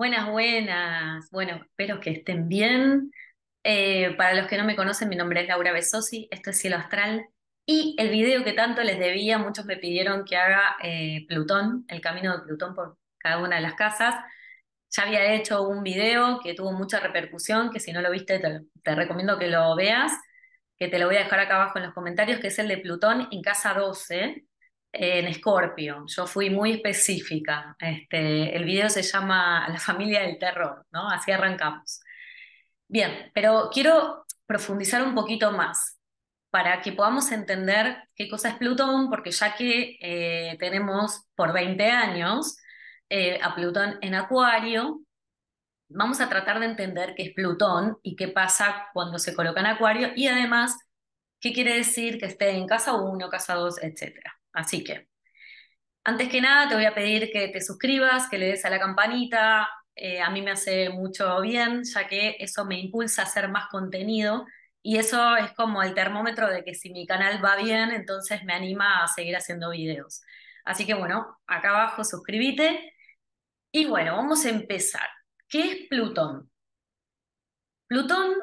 Buenas, buenas. Bueno, espero que estén bien. Para los que no me conocen, mi nombre es Laura Besosi, esto es Cielo Astral. Y el video que tanto les debía, muchos me pidieron que haga Plutón, el camino de Plutón por cada una de las casas. Ya había hecho un video que tuvo mucha repercusión, que si no lo viste te recomiendo que lo veas, que te lo voy a dejar acá abajo en los comentarios, que es el de Plutón en casa 12 en Escorpio. Yo fui muy específica. El video se llama La familia del terror, ¿no? Así arrancamos. Bien, pero quiero profundizar un poquito más para que podamos entender qué cosa es Plutón, porque ya que tenemos por 20 años a Plutón en Acuario, vamos a tratar de entender qué es Plutón y qué pasa cuando se coloca en Acuario y además qué quiere decir que esté en casa uno, casa 2, etcétera. Así que, antes que nada, te voy a pedir que te suscribas, que le des a la campanita. A mí me hace mucho bien, ya que eso me impulsa a hacer más contenido y eso es como el termómetro de que si mi canal va bien, entonces me anima a seguir haciendo videos. Así que bueno, acá abajo suscríbete y bueno, vamos a empezar. ¿Qué es Plutón? Plutón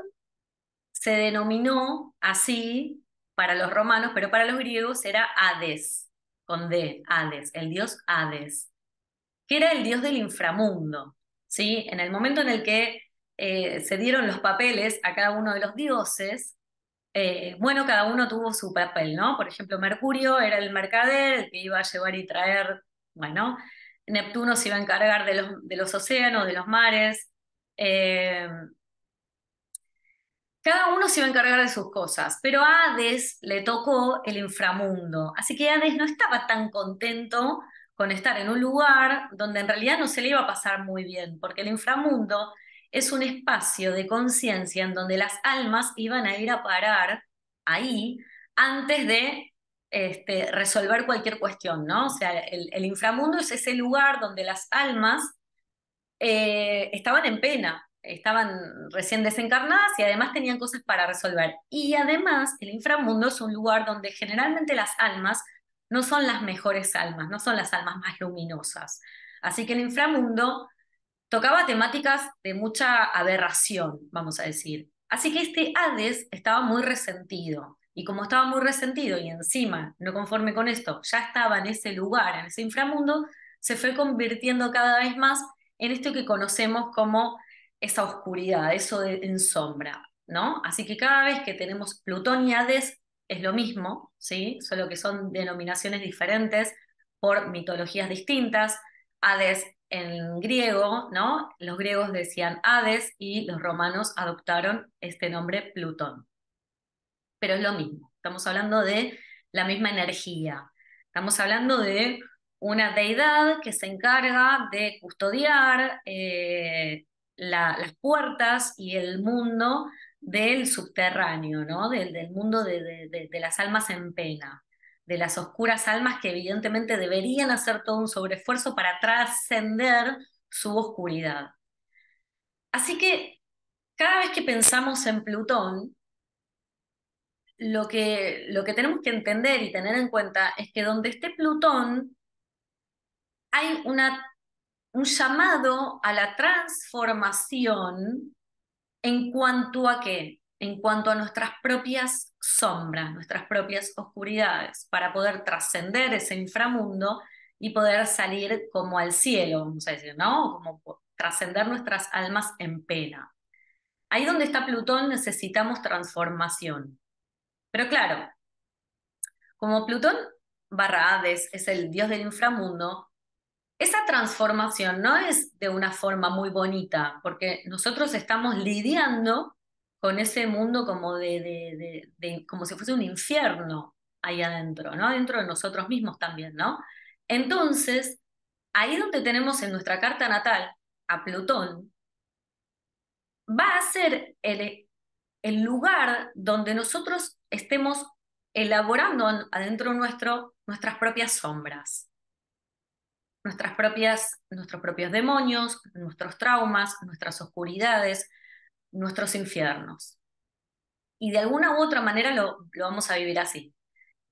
se denominó así para los romanos, pero para los griegos era Hades, con D, Hades, el dios Hades, que era el dios del inframundo, ¿sí? En el momento en el que se dieron los papeles a cada uno de los dioses, bueno, cada uno tuvo su papel, ¿no? Por ejemplo, Mercurio era el mercader, el que iba a llevar y traer, bueno, Neptuno se iba a encargar de los océanos, de los mares, eh, cada uno se iba a encargar de sus cosas, pero a Hades le tocó el inframundo. Así que Hades no estaba tan contento con estar en un lugar donde en realidad no se le iba a pasar muy bien, porque el inframundo es un espacio de conciencia en donde las almas iban a ir a parar ahí antes de resolver cualquier cuestión, ¿no? O sea, el inframundo es ese lugar donde las almas estaban en pena, estaban recién desencarnadas y además tenían cosas para resolver. Y además el inframundo es un lugar donde generalmente las almas no son las mejores almas, no son las almas más luminosas. Así que el inframundo tocaba temáticas de mucha aberración, vamos a decir. Así que este Hades estaba muy resentido. Y como estaba muy resentido y encima, no conforme con esto, ya estaba en ese lugar, en ese inframundo, se fue convirtiendo cada vez más en esto que conocemos como esa oscuridad, eso en sombra, ¿no? Así que cada vez que tenemos Plutón y Hades es lo mismo, ¿sí? Solo que son denominaciones diferentes por mitologías distintas. Hades en griego, ¿no? Los griegos decían Hades y los romanos adoptaron este nombre Plutón. Pero es lo mismo, estamos hablando de la misma energía, estamos hablando de una deidad que se encarga de custodiar las puertas y el mundo del subterráneo, ¿no? Del mundo de las almas en pena, de las oscuras almas que evidentemente deberían hacer todo un sobreesfuerzo para trascender su oscuridad. Así que cada vez que pensamos en Plutón, lo que tenemos que entender y tener en cuenta es que donde esté Plutón hay un llamado a la transformación en cuanto a qué, en cuanto a nuestras propias sombras, nuestras propias oscuridades, para poder trascender ese inframundo y poder salir como al cielo, vamos a decir, ¿no? Como trascender nuestras almas en pena. Ahí donde está Plutón necesitamos transformación. Pero claro, como Plutón barra Hades es el dios del inframundo, esa transformación no es de una forma muy bonita, porque nosotros estamos lidiando con ese mundo como como si fuese un infierno ahí adentro, ¿no? Dentro de nosotros mismos también, ¿no? Entonces, ahí donde tenemos en nuestra carta natal a Plutón, va a ser el lugar donde nosotros estemos elaborando adentro nuestro nuestras propias sombras, nuestros propios demonios, nuestros traumas, nuestras oscuridades, nuestros infiernos. Y de alguna u otra manera lo vamos a vivir así.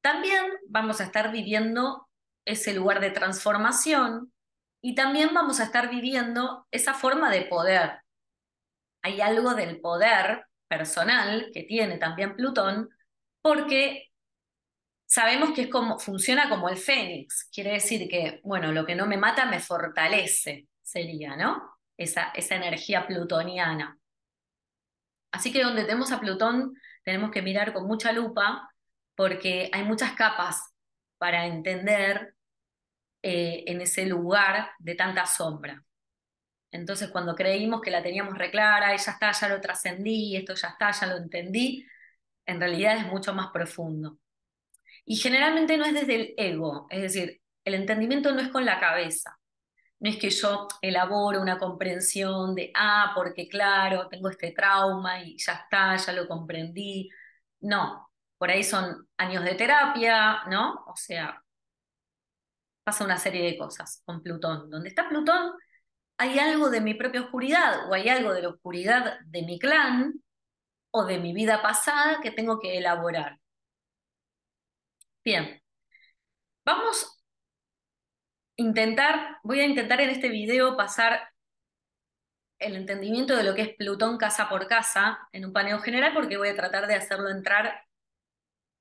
También vamos a estar viviendo ese lugar de transformación Y también vamos a estar viviendo esa forma de poder. Hay algo del poder personal que tiene también Plutón, porque sabemos que es como, funciona como el fénix. Quiere decir que, bueno, lo que no me mata me fortalece, sería, ¿no? Esa energía plutoniana. Así que donde tenemos a Plutón tenemos que mirar con mucha lupa porque hay muchas capas para entender en ese lugar de tanta sombra. Entonces, cuando creímos que la teníamos reclara y ya está, ya lo trascendí, esto ya está, ya lo entendí, en realidad es mucho más profundo. Y generalmente no es desde el ego, es decir, el entendimiento no es con la cabeza. No es que yo elaboro una comprensión de, porque claro, tengo este trauma y ya está, ya lo comprendí. No, por ahí son años de terapia, ¿no? O sea, pasa una serie de cosas con Plutón. Donde está Plutón, hay algo de mi propia oscuridad o hay algo de la oscuridad de mi clan o de mi vida pasada que tengo que elaborar. Bien, vamos a voy a intentar en este video pasar el entendimiento de lo que es Plutón casa por casa en un paneo general porque voy a tratar de hacerlo entrar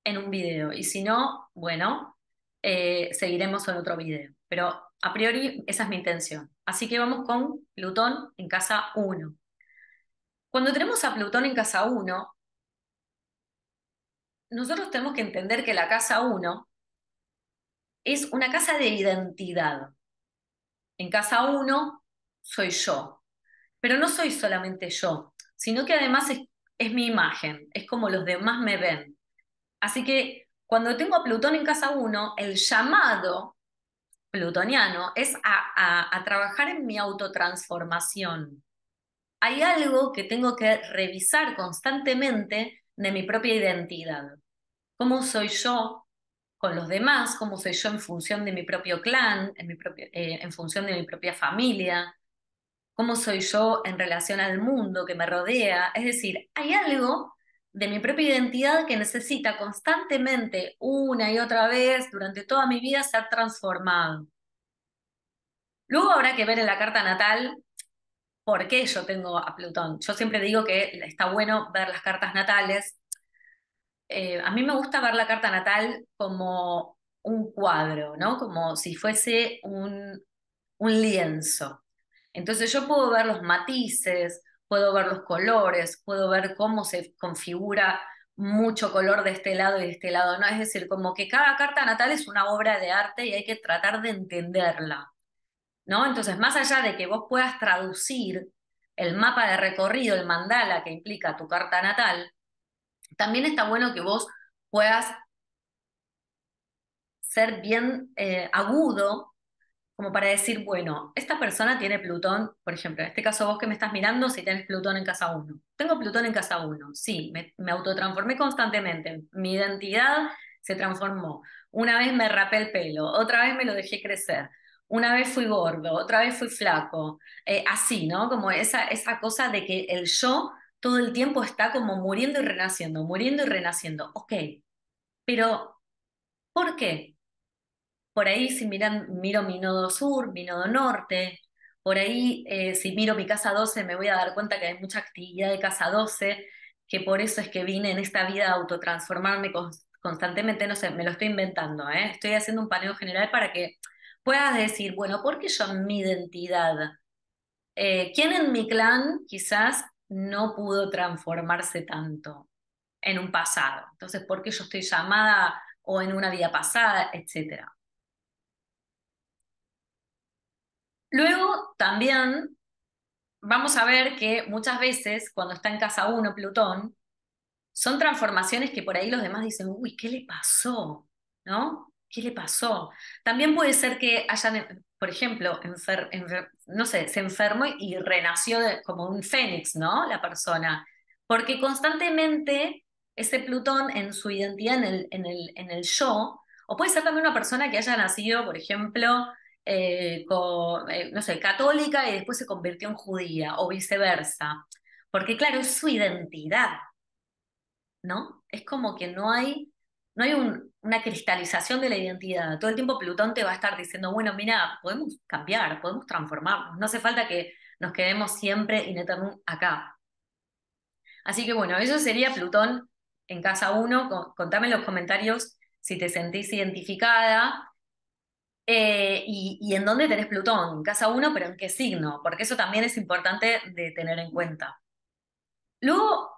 en un video y si no, bueno, seguiremos en otro video. Pero a priori esa es mi intención. Así que vamos con Plutón en casa uno. Cuando tenemos a Plutón en casa uno, nosotros tenemos que entender que la casa uno es una casa de identidad. En casa uno soy yo, pero no soy solamente yo, sino que además es mi imagen, es como los demás me ven. Así que cuando tengo a Plutón en casa uno, el llamado plutoniano es a trabajar en mi autotransformación. Hay algo que tengo que revisar constantemente de mi propia identidad. ¿Cómo soy yo con los demás? ¿Cómo soy yo en función de mi propio clan, en función de mi propia familia? ¿Cómo soy yo en relación al mundo que me rodea? Es decir, hay algo de mi propia identidad que necesita constantemente, una y otra vez, durante toda mi vida, ser transformado. Luego habrá que ver en la carta natal por qué yo tengo a Plutón. Yo siempre digo que está bueno ver las cartas natales. A mí me gusta ver la carta natal como un cuadro, ¿no? Como si fuese un lienzo. Entonces yo puedo ver los matices, puedo ver los colores, puedo ver cómo se configura mucho color de este lado y de este lado, ¿no? Es decir, como que cada carta natal es una obra de arte y hay que tratar de entenderla, ¿no? Entonces, más allá de que vos puedas traducir el mapa de recorrido, el mandala que implica tu carta natal, también está bueno que vos puedas ser bien agudo como para decir, bueno, esta persona tiene Plutón, por ejemplo, en este caso vos que me estás mirando, si tenés Plutón en casa uno. Tengo Plutón en casa uno, sí, me autotransformé constantemente, mi identidad se transformó. Una vez me rapé el pelo, otra vez me lo dejé crecer, una vez fui gordo, otra vez fui flaco, así, ¿no? Como esa cosa de que el yo todo el tiempo está como muriendo y renaciendo. Ok, pero ¿por qué? Por ahí si miro mi nodo sur, mi nodo norte, por ahí si miro mi casa 12 me voy a dar cuenta que hay mucha actividad de casa 12, que por eso es que vine en esta vida a autotransformarme constantemente, no sé, me lo estoy inventando, ¿eh? Estoy haciendo un paneo general para que puedas decir, bueno, ¿por qué yo en mi identidad? ¿Quién en mi clan quizás no pudo transformarse tanto en un pasado? Entonces, ¿por qué yo estoy llamada o en una vida pasada, etcétera? Luego también vamos a ver que muchas veces cuando está en casa uno Plutón, son transformaciones que por ahí los demás dicen, uy, ¿qué le pasó? ¿No? ¿Qué le pasó? También puede ser que hayan, por ejemplo, no sé, se enfermó y renació como un fénix, ¿no? La persona. Porque constantemente ese Plutón en su identidad, en el yo, o puede ser también una persona que haya nacido, por ejemplo, no sé, católica y después se convirtió en judía, o viceversa. Porque claro, es su identidad. ¿No? Es como que no hay una cristalización de la identidad. Todo el tiempo Plutón te va a estar diciendo, bueno, mira, podemos cambiar, podemos transformarnos, no hace falta que nos quedemos siempre in eternum acá. Así que bueno, eso sería Plutón en casa uno. Contame en los comentarios si te sentís identificada y en dónde tenés Plutón, en casa uno, pero en qué signo, porque eso también es importante de tener en cuenta. Luego,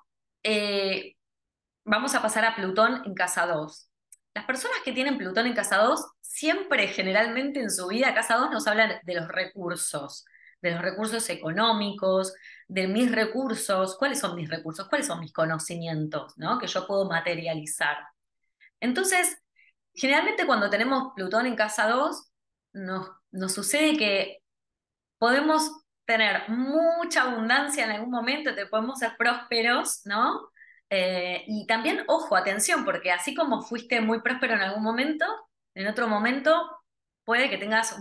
eh, vamos a pasar a Plutón en casa 2. Las personas que tienen Plutón en casa 2 siempre, generalmente en su vida, casa 2 nos hablan de los recursos económicos, de mis recursos. ¿Cuáles son mis recursos? ¿Cuáles son mis conocimientos, ¿no? Que yo puedo materializar. Entonces, generalmente cuando tenemos Plutón en casa 2 nos sucede que podemos tener mucha abundancia en algún momento, te podemos ser prósperos, ¿no? Y también, ojo, atención, porque así como fuiste muy próspero en algún momento, en otro momento puede que tengas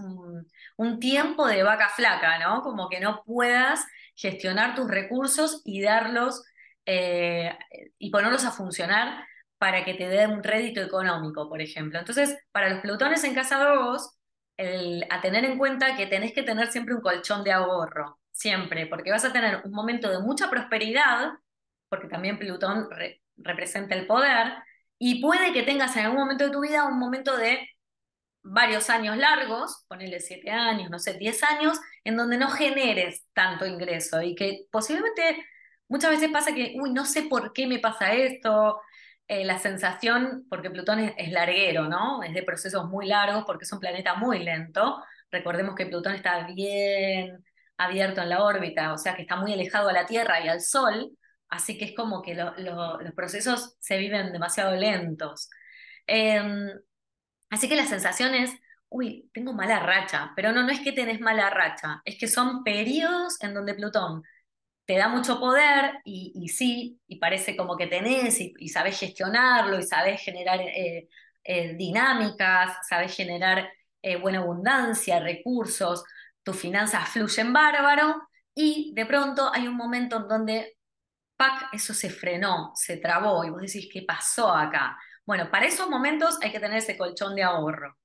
un tiempo de vaca flaca, ¿no? Como que no puedas gestionar tus recursos y darlos eh, y ponerlos a funcionar para que te den un rédito económico, por ejemplo. Entonces, para los plutones en casa 2 a tener en cuenta que tenés que tener siempre un colchón de ahorro, siempre, porque vas a tener un momento de mucha prosperidad, porque también Plutón representa el poder, y puede que tengas en algún momento de tu vida un momento de varios años largos, ponele 7 años, no sé, 10 años, en donde no generes tanto ingreso y que posiblemente muchas veces pasa que, uy, no sé por qué me pasa esto, la sensación, porque Plutón es larguero, ¿no? Es de procesos muy largos porque es un planeta muy lento. Recordemos que Plutón está bien abierto en la órbita, o sea que está muy alejado a la Tierra y al Sol, así que es como que los procesos se viven demasiado lentos. Em, Así que la sensación es, uy, tengo mala racha, pero no, no es que tenés mala racha, es que son periodos en donde Plutón te da mucho poder y sí, y parece como que tenés y sabés gestionarlo y sabés generar dinámicas, sabés generar buena abundancia, recursos, tus finanzas fluyen bárbaro y de pronto hay un momento en donde ¡pac! Eso se frenó, se trabó y vos decís, ¿qué pasó acá? Bueno, para esos momentos hay que tener ese colchón de ahorro.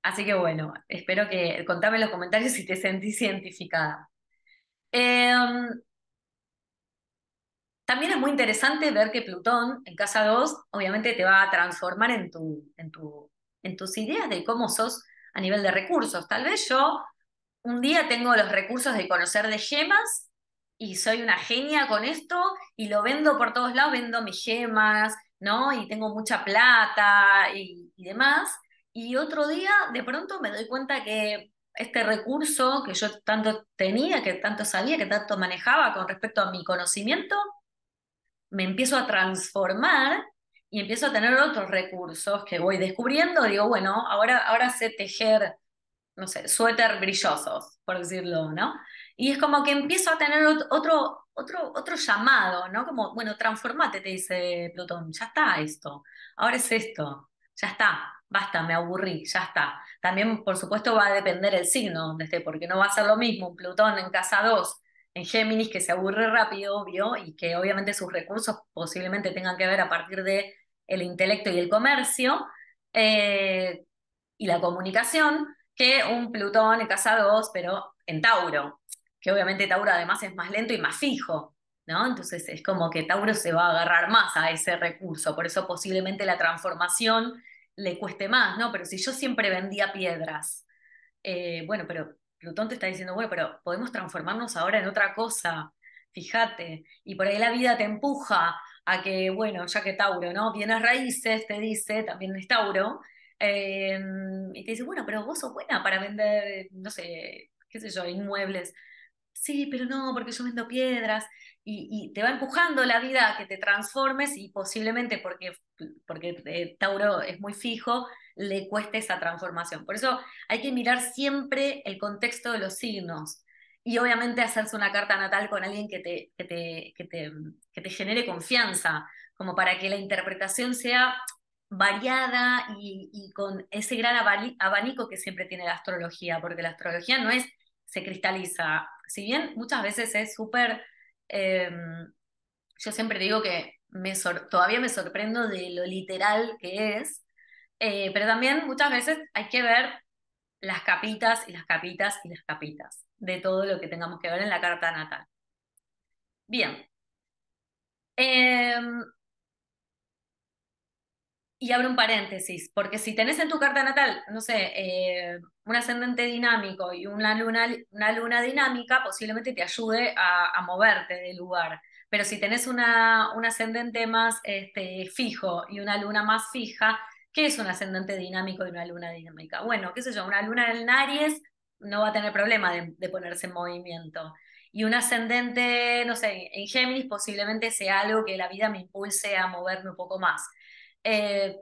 Así que bueno, espero que contame en los comentarios si te sentís identificada. Eh, También es muy interesante ver que Plutón en casa 2 obviamente te va a transformar en tus ideas de cómo sos a nivel de recursos. Tal vez yo un día tengo los recursos de conocer de gemas y soy una genia con esto y lo vendo por todos lados, vendo mis gemas, ¿no? Y tengo mucha plata y demás. Y otro día de pronto me doy cuenta que este recurso que yo tanto tenía, que tanto sabía, que tanto manejaba con respecto a mi conocimiento, me empiezo a transformar y empiezo a tener otros recursos que voy descubriendo. Digo, bueno, ahora sé tejer no sé, suéter brillosos, por decirlo, ¿no? Y es como que empiezo a tener otro llamado, ¿no? Como, bueno, transformate, te dice Plutón, ya está esto, ahora es esto, ya está, basta, me aburrí, ya está. También, por supuesto, va a depender el signo donde esté, porque no va a ser lo mismo un Plutón en casa 2 en Géminis, que se aburre rápido, obvio, y que obviamente sus recursos posiblemente tengan que ver a partir de el intelecto y el comercio, eh, y la comunicación, que un Plutón en casa 2 pero en Tauro, que obviamente Tauro además es más lento y más fijo, ¿no? Entonces es como que Tauro se va a agarrar más a ese recurso, por eso posiblemente la transformación le cueste más, ¿no? Pero si yo siempre vendía piedras, bueno, pero Plutón te está diciendo, bueno, pero podemos transformarnos ahora en otra cosa, fíjate, y por ahí la vida te empuja a que, bueno, ya que Tauro, ¿no? Bienes raíces, te dice, también es Tauro, eh, y te dice, bueno, pero vos sos buena para vender, no sé, qué sé yo, inmuebles. Sí, pero no, porque yo vendo piedras y te va empujando la vida a que te transformes y posiblemente porque Tauro es muy fijo, le cueste esa transformación. Por eso hay que mirar siempre el contexto de los signos y obviamente hacerse una carta natal con alguien que te genere confianza, como para que la interpretación sea variada y con ese gran abanico que siempre tiene la astrología, porque la astrología no es se cristaliza. Si bien muchas veces es súper, eh, yo siempre digo que todavía me sorprendo de lo literal que es, Pero también muchas veces hay que ver las capitas y las capitas y las capitas de todo lo que tengamos que ver en la carta natal. Bien. Em, Y abro un paréntesis, porque si tenés en tu carta natal, no sé, un ascendente dinámico y una luna dinámica, posiblemente te ayude a moverte del lugar. Pero si tenés un ascendente más fijo y una luna más fija, ¿qué es un ascendente dinámico y una luna dinámica? Bueno, qué sé yo, una luna en Aries no va a tener problema de ponerse en movimiento. Y un ascendente, no sé, en Géminis posiblemente sea algo que la vida me impulse a moverme un poco más.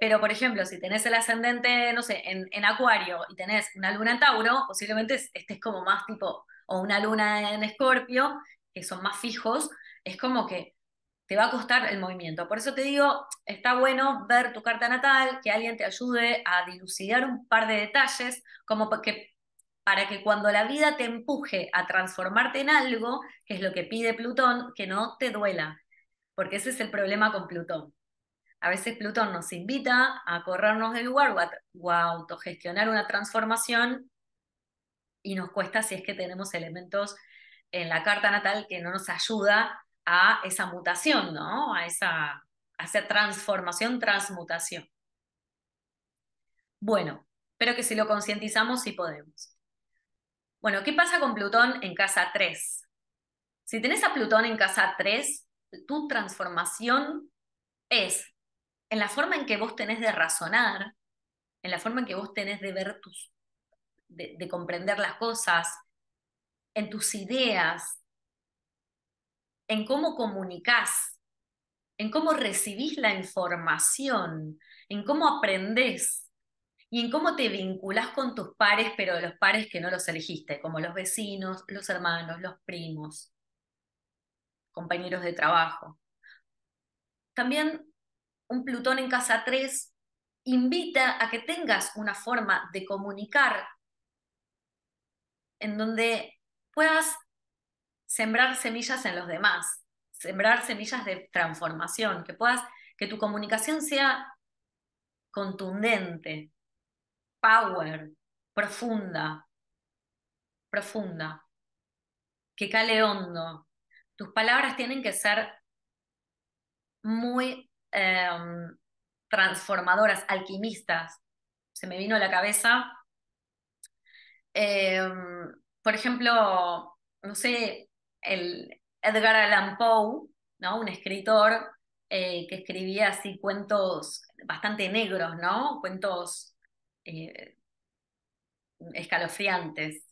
Pero, por ejemplo, si tenés el ascendente, no sé, en Acuario y tenés una luna en Tauro, posiblemente estés como más tipo, o una luna en Escorpio, que son más fijos, es como que te va a costar el movimiento. Por eso te digo, está bueno ver tu carta natal, que alguien te ayude a dilucidar un par de detalles, como para que cuando la vida te empuje a transformarte en algo, que es lo que pide Plutón, que no te duela, porque ese es el problema con Plutón. A veces Plutón nos invita a corrernos del lugar o a autogestionar una transformación y nos cuesta si es que tenemos elementos en la carta natal que no nos ayuda a esa mutación, ¿no? A esa transformación, transmutación. Bueno, pero que si lo concientizamos sí podemos. Bueno, ¿qué pasa con Plutón en casa 3? Si tenés a Plutón en casa 3, tu transformación es en la forma en que vos tenés de razonar, en la forma en que vos tenés de ver de comprender las cosas, en tus ideas, en cómo comunicás, en cómo recibís la información, en cómo aprendés y en cómo te vinculás con tus pares, pero los pares que no los elegiste, como los vecinos, los hermanos, los primos, compañeros de trabajo. También un Plutón en casa 3 invita a que tengas una forma de comunicar en donde puedas sembrar semillas en los demás, sembrar semillas de transformación, que tu comunicación sea contundente, power, profunda, profunda, que cale hondo. Tus palabras tienen que ser muy transformadoras, alquimistas. Se me vino a la cabeza Eh, por ejemplo, no sé, el Edgar Allan Poe, ¿no? Un escritor que escribía así cuentos bastante negros, ¿no? Cuentos eh, escalofriantes.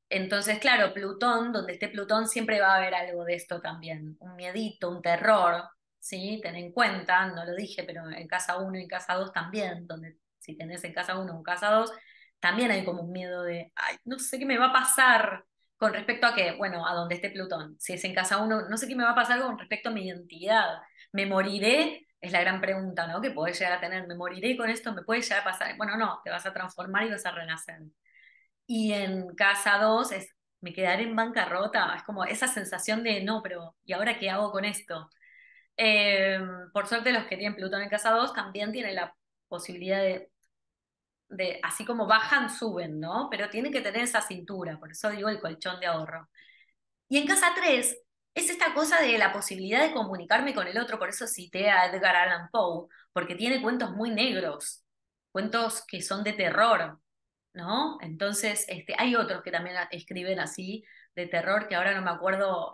Entonces, claro, Plutón, donde esté Plutón, siempre va a haber algo de esto también, un miedito, un terror, ¿sí? Ten en cuenta, no lo dije, pero en casa uno y en casa 2 también, donde si tenés en casa uno o en casa 2 también hay como un miedo de, ay, no sé qué me va a pasar con respecto a que, bueno, a donde esté Plutón. Si es en casa uno, no sé qué me va a pasar con respecto a mi identidad. ¿Me moriré? Es la gran pregunta, ¿no? Que podés llegar a tener. ¿Me moriré con esto? ¿Me puede llegar a pasar? Bueno, no, te vas a transformar y vas a renacer. Y en casa 2 es, me quedaré en bancarrota, es como esa sensación de, no, pero ¿y ahora qué hago con esto? Eh, por suerte los que tienen Plutón en casa 2 también tienen la posibilidad así como bajan, suben, ¿no? Pero tienen que tener esa cintura, por eso digo el colchón de ahorro. Y en casa 3 es esta cosa de la posibilidad de comunicarme con el otro, por eso cité a Edgar Allan Poe, porque tiene cuentos muy negros, cuentos que son de terror, ¿no? Entonces, hay otros que también escriben así, de terror, que ahora no me acuerdo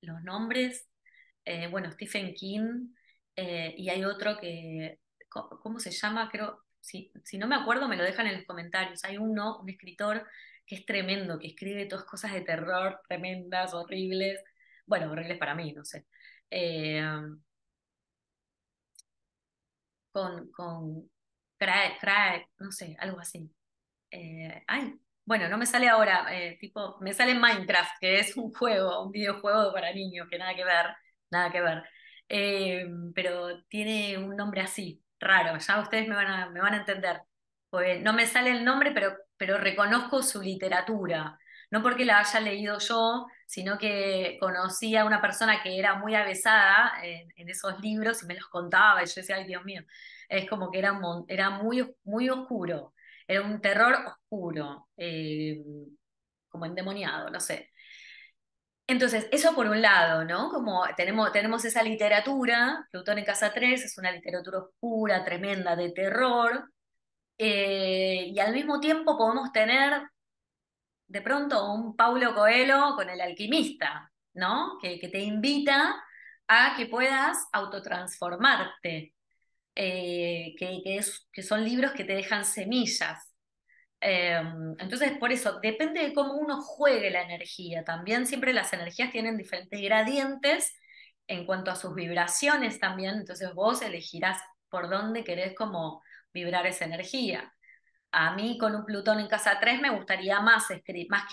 los nombres. Bueno, Stephen King, y hay otro que, ¿cómo se llama? Creo, si no me acuerdo, me lo dejan en los comentarios. Hay uno, un escritor que es tremendo, que escribe todas cosas de terror tremendas, horribles. Bueno, horribles para mí, no sé. Eh, con Craig, no sé, algo así. Ay, bueno, no me sale ahora, tipo, me sale Minecraft, que es un juego, un videojuego para niños, que nada que ver, nada que ver. Pero tiene un nombre así, raro, ya ustedes me van a entender. Pues no me sale el nombre, pero reconozco su literatura. no porque la haya leído yo, sino que conocí a una persona que era muy avesada en esos libros y me los contaba y yo decía, ay Dios mío, es como que era, era muy, muy oscuro, era un terror oscuro, como endemoniado, no sé. Entonces, eso por un lado, ¿no? Como tenemos esa literatura, Plutón en Casa 3 es una literatura oscura, tremenda, de terror, y al mismo tiempo podemos tener de pronto un Paulo Coelho con El alquimista, ¿no? Que te invita a que puedas autotransformarte, que son libros que te dejan semillas. Eh, entonces, por eso, depende de cómo uno juegue la energía. También siempre las energías tienen diferentes gradientes en cuanto a sus vibraciones también. Entonces vos elegirás por dónde querés como vibrar esa energía. A mí con un Plutón en casa 3 me gustaría más escribir, más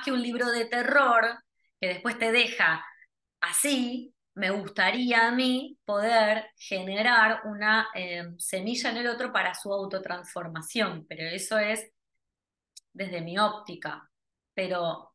que un libro de terror que después te deja así, me gustaría a mí poder generar una semilla en el otro para su autotransformación, pero eso es desde mi óptica. Pero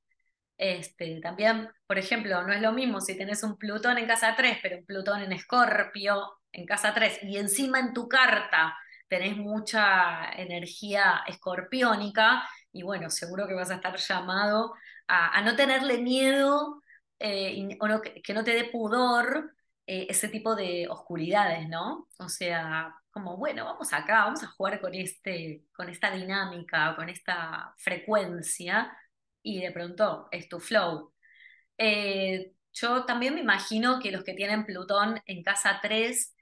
también, por ejemplo, no es lo mismo si tenés un Plutón en casa 3 pero un Plutón en Escorpio en casa 3 y encima en tu carta tenés mucha energía escorpiónica, y bueno, seguro que vas a estar llamado a no tenerle miedo, o que no te dé pudor ese tipo de oscuridades, ¿no? O sea, como, bueno, vamos acá, vamos a jugar con esta dinámica, con esta frecuencia y de pronto es tu flow. Yo también me imagino que los que tienen Plutón en casa 3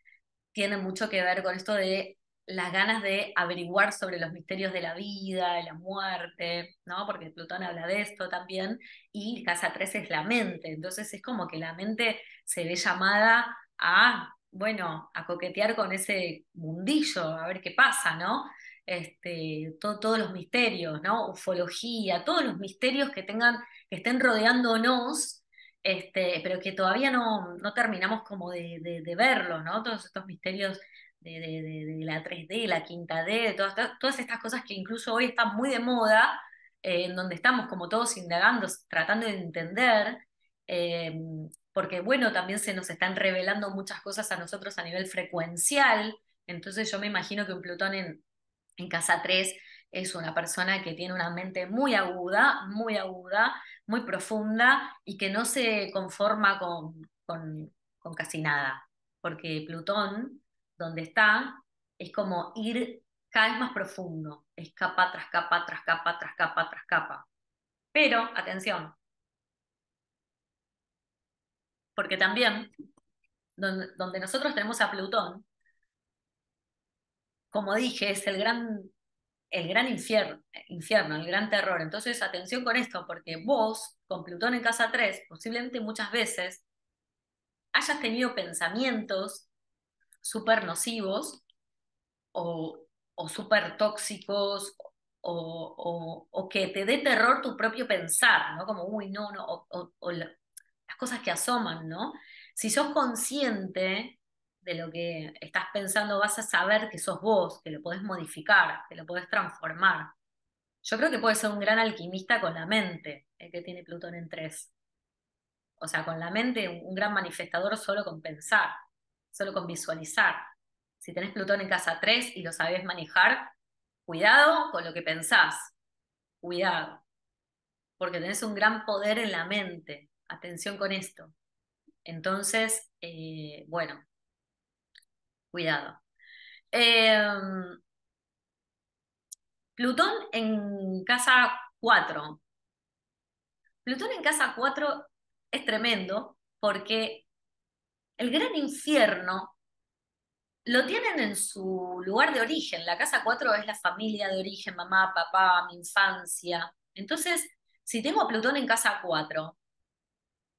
tienen mucho que ver con esto de las ganas de averiguar sobre los misterios de la vida, de la muerte, ¿no? Porque Plutón habla de esto también, y casa 3 es la mente, entonces es como que la mente se ve llamada a, bueno, a coquetear con ese mundillo, a ver qué pasa, ¿no? Todos los misterios, ¿no? Ufología, todos los misterios que estén rodeándonos, pero que todavía no terminamos como de verlos, ¿no? Todos estos misterios de la 3D, la quinta D, de todas estas cosas que incluso hoy están muy de moda, en donde estamos como todos indagando, tratando de entender, eh, porque bueno, también se nos están revelando muchas cosas a nosotros a nivel frecuencial, entonces yo me imagino que un Plutón en casa 3 es una persona que tiene una mente muy aguda, muy profunda y que no se conforma con casi nada, porque Plutón, donde está, es como ir cada vez más profundo, es capa tras capa, tras capa, tras capa, tras capa. Pero, atención, porque también donde nosotros tenemos a Plutón, como dije, es el gran infierno, el gran terror. Entonces, atención con esto, porque vos, con Plutón en casa 3 posiblemente muchas veces hayas tenido pensamientos súper nocivos o, o súper tóxicos o que te dé terror tu propio pensar, ¿no? Como, uy, no, no, las cosas que asoman, ¿no? Si sos consciente de lo que estás pensando, vas a saber que sos vos, que lo podés modificar, que lo podés transformar. Yo creo que puede ser un gran alquimista con la mente, el que tiene Plutón en 3. O sea, con la mente, un gran manifestador solo con pensar, solo con visualizar. Si tenés Plutón en casa 3 y lo sabés manejar, cuidado con lo que pensás, cuidado, porque tenés un gran poder en la mente. Atención con esto. Entonces, bueno, cuidado. Eh, Plutón en casa 4. Plutón en casa 4 es tremendo porque el gran infierno lo tienen en su lugar de origen. La casa 4 es la familia de origen, mamá, papá, mi infancia. Entonces, si tengo a Plutón en casa 4,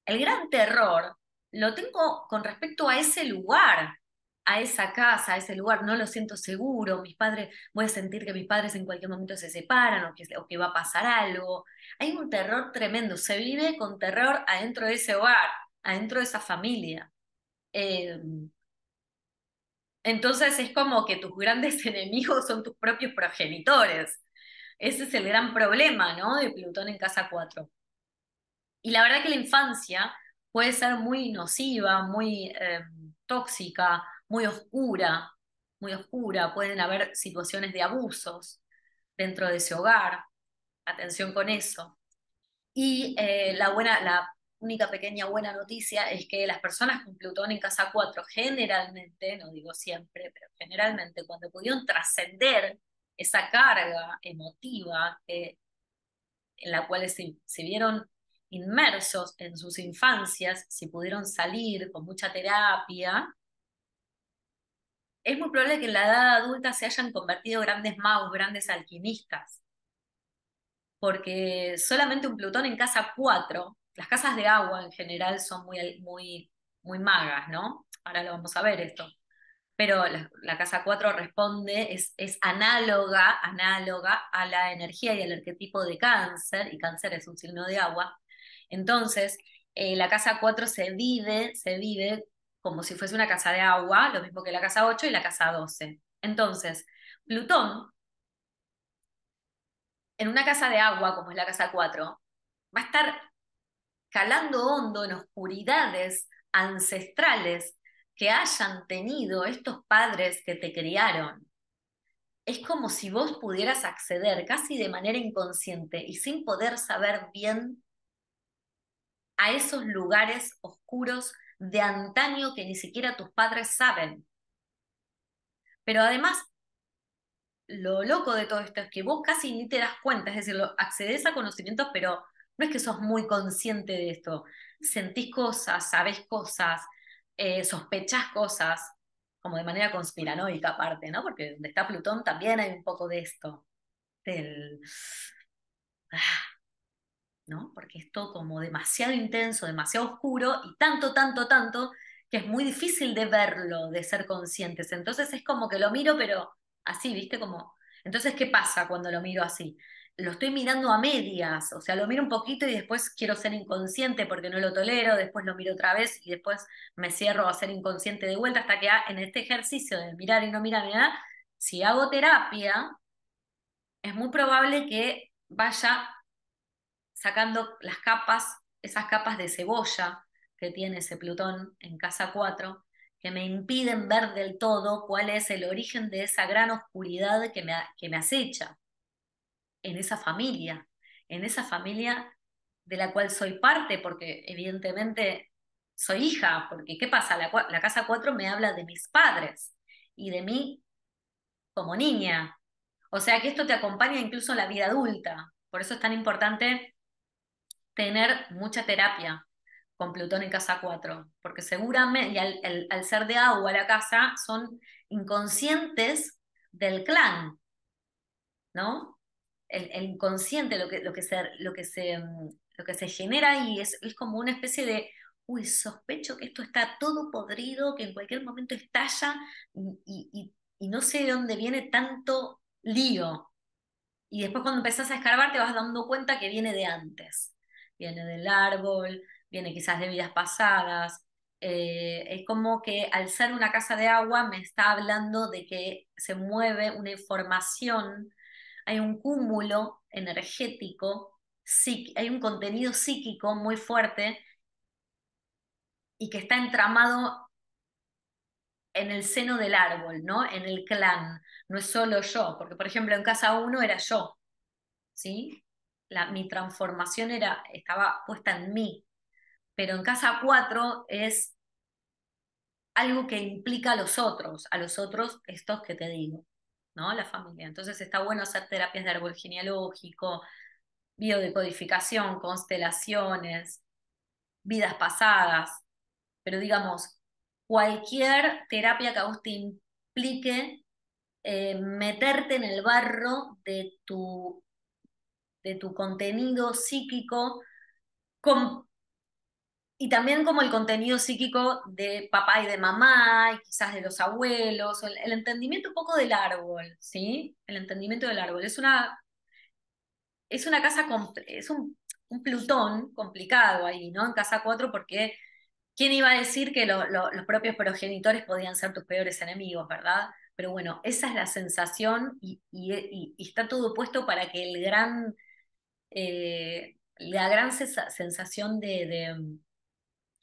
el gran terror lo tengo con respecto a ese lugar, a esa casa, a ese lugar. No lo siento seguro. Mis padres, voy a sentir que mis padres en cualquier momento se separan o que va a pasar algo. Hay un terror tremendo. Se vive con terror adentro de ese hogar, adentro de esa familia. Eh, entonces es como que tus grandes enemigos son tus propios progenitores. Ese es el gran problema, ¿no? De Plutón en casa 4. Y la verdad que la infancia puede ser muy nociva, muy tóxica, muy oscura. Pueden haber situaciones de abusos dentro de ese hogar. Atención con eso. Y la única pequeña buena noticia es que las personas con Plutón en casa 4 generalmente, no digo siempre, pero generalmente cuando pudieron trascender esa carga emotiva en la cual se vieron inmersos en sus infancias, si pudieron salir con mucha terapia, es muy probable que en la edad adulta se hayan convertido grandes magos, grandes alquimistas, porque solamente un Plutón en casa 4, las casas de agua en general son muy magas, ¿no? Ahora lo vamos a ver esto. Pero la casa 4 responde, es análoga a la energía y al arquetipo de cáncer, y cáncer es un signo de agua. Entonces, la casa 4 se vive como si fuese una casa de agua, lo mismo que la casa 8 y la casa 12. Entonces, Plutón, en una casa de agua, como es la casa 4, va a estar calando hondo en oscuridades ancestrales que hayan tenido estos padres que te criaron. Es como si vos pudieras acceder casi de manera inconsciente y sin poder saber bien a esos lugares oscuros de antaño que ni siquiera tus padres saben. Pero además, lo loco de todo esto es que vos casi ni te das cuenta, es decir, accedes a conocimientos, pero no es que sos muy consciente de esto. Sentís cosas, sabés cosas, sospechás cosas, como de manera conspiranoica aparte, ¿no? Porque donde está Plutón también hay un poco de esto, del... ¿no? Porque es todo como demasiado intenso, demasiado oscuro y tanto, que es muy difícil de verlo, de ser conscientes. Entonces es como que lo miro, pero así, ¿viste? Como... Entonces, ¿qué pasa cuando lo miro así? Lo estoy mirando a medias, o sea, lo miro un poquito y después quiero ser inconsciente porque no lo tolero, después lo miro otra vez y después me cierro a ser inconsciente de vuelta hasta que en este ejercicio de mirar y no mirar ni nada, si hago terapia, es muy probable que vaya sacando las capas, esas capas de cebolla que tiene ese Plutón en casa 4 que me impiden ver del todo cuál es el origen de esa gran oscuridad que me acecha en esa familia de la cual soy parte, porque evidentemente soy hija, porque ¿qué pasa? La casa 4 me habla de mis padres y de mí como niña. O sea que esto te acompaña incluso en la vida adulta. Por eso es tan importante tener mucha terapia con Plutón en casa 4 porque seguramente, y al ser de agua la casa, son inconscientes del clan, ¿no? El inconsciente, lo que se genera ahí es como una especie de, uy, sospecho que esto está todo podrido, que en cualquier momento estalla y no sé de dónde viene tanto lío. Y después cuando empezás a escarbar te vas dando cuenta que viene de antes. Viene del árbol, viene quizás de vidas pasadas. Es como que al ser una casa de agua me está hablando de que se mueve una información, hay un cúmulo energético, hay un contenido psíquico muy fuerte y que está entramado en el seno del árbol, ¿no? En el clan. No es solo yo, porque por ejemplo en casa uno era yo. ¿Sí? Mi transformación estaba puesta en mí, pero en casa 4 es algo que implica a los otros estos que te digo, ¿no? La familia. Entonces está bueno hacer terapias de árbol genealógico, biodecodificación, constelaciones, vidas pasadas, pero digamos, cualquier terapia que a vos te implique meterte en el barro de tu contenido psíquico con y también como el contenido psíquico de papá y de mamá, y quizás de los abuelos, el entendimiento un poco del árbol, ¿sí? El entendimiento del árbol. Es una casa, es un Plutón complicado ahí, ¿no? En casa 4 porque ¿quién iba a decir que los propios progenitores podían ser tus peores enemigos, ¿verdad? pero bueno, esa es la sensación y está todo puesto para que la gran sensación de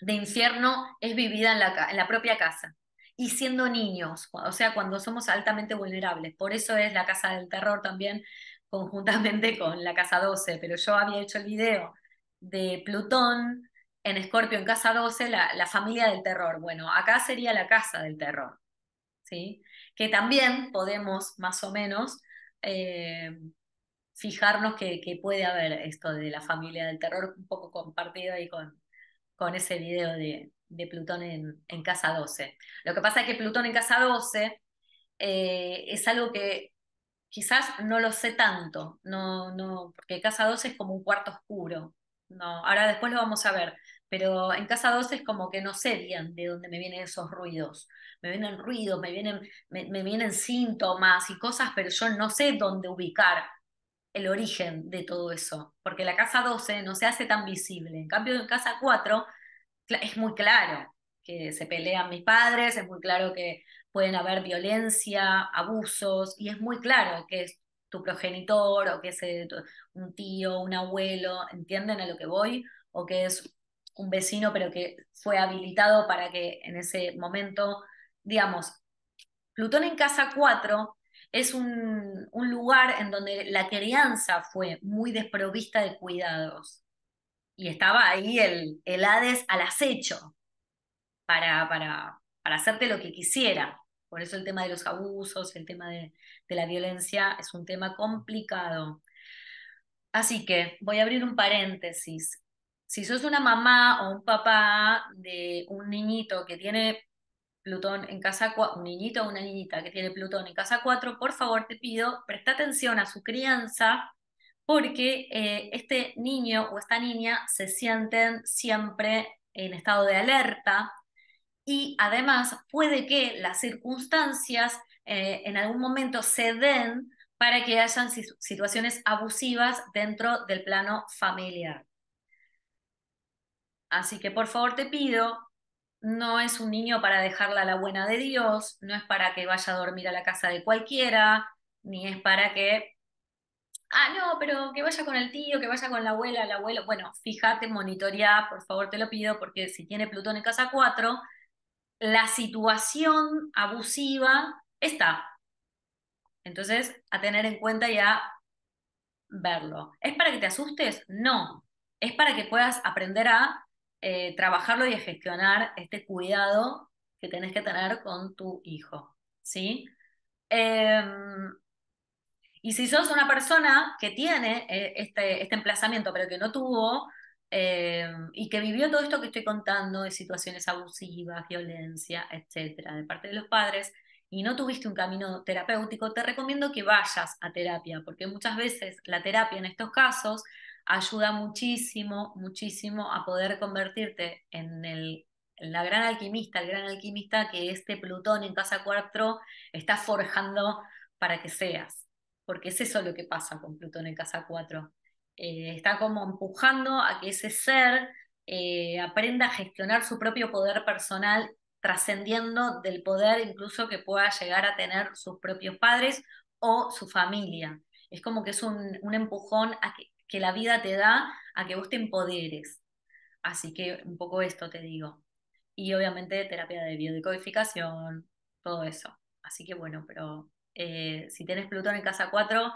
infierno es vivida en la propia casa. Y siendo niños, o sea, cuando somos altamente vulnerables. Por eso es la casa del terror también, conjuntamente con la casa 12. Pero yo había hecho el video de Plutón en Escorpio, en casa 12, la familia del terror. Bueno, acá sería la casa del terror, ¿sí? Que también podemos, más o menos, eh, fijarnos que puede haber esto de la familia del terror un poco compartido ahí con ese video de Plutón en casa 12. Lo que pasa es que Plutón en casa 12 es algo que quizás no lo sé tanto, porque casa 12 es como un cuarto oscuro. No, ahora después lo vamos a ver, pero en casa 12 es como que no sé bien de dónde me vienen esos ruidos. Me vienen ruidos, me vienen síntomas y cosas, pero yo no sé dónde ubicar el origen de todo eso, porque la casa 12 no se hace tan visible. En cambio, en casa 4 es muy claro que se pelean mis padres, es muy claro que pueden haber violencia, abusos, y es muy claro que es tu progenitor o que es un tío, un abuelo, ¿entienden a lo que voy? O que es un vecino, pero que fue habilitado para que en ese momento, digamos, Plutón en casa 4 es un lugar en donde la crianza fue muy desprovista de cuidados. Y estaba ahí el Hades al acecho para hacerte lo que quisiera. Por eso el tema de los abusos, el tema de la violencia es un tema complicado. Así que voy a abrir un paréntesis. Si sos una mamá o un papá de un niñito que tiene Plutón en casa 4, un niñito o una niñita que tiene Plutón en casa 4, por favor te pido, presta atención a su crianza porque este niño o esta niña se sienten siempre en estado de alerta y además puede que las circunstancias en algún momento se den para que hayan situaciones abusivas dentro del plano familiar. Así que por favor te pido, no es un niño para dejarla a la buena de Dios, no es para que vaya a dormir a la casa de cualquiera, ni es para que, no, pero que vaya con el tío, que vaya con la abuela, el abuelo. Bueno, fíjate, monitorea, por favor te lo pido, porque si tiene Plutón en casa 4 la situación abusiva está. Entonces, a tener en cuenta y a verlo. ¿Es para que te asustes? No. Es para que puedas aprender a trabajarlo y a gestionar este cuidado que tenés que tener con tu hijo. ¿Sí? Em, y si sos una persona que tiene este emplazamiento, pero que no tuvo, y que vivió todo esto que estoy contando de situaciones abusivas, violencia, etcétera, de parte de los padres, y no tuviste un camino terapéutico, te recomiendo que vayas a terapia, porque muchas veces la terapia en estos casos ayuda muchísimo, muchísimo a poder convertirte en la gran alquimista, el gran alquimista que este Plutón en casa 4 está forjando para que seas, porque es eso lo que pasa con Plutón en casa 4. Está como empujando a que ese ser aprenda a gestionar su propio poder personal, trascendiendo del poder incluso que pueda llegar a tener sus propios padres o su familia. Es como que es un empujón que la vida te da a que vos te empoderes. Así que un poco esto te digo. Y obviamente terapia de biodecodificación, todo eso. Así que bueno, pero si tenés Plutón en casa 4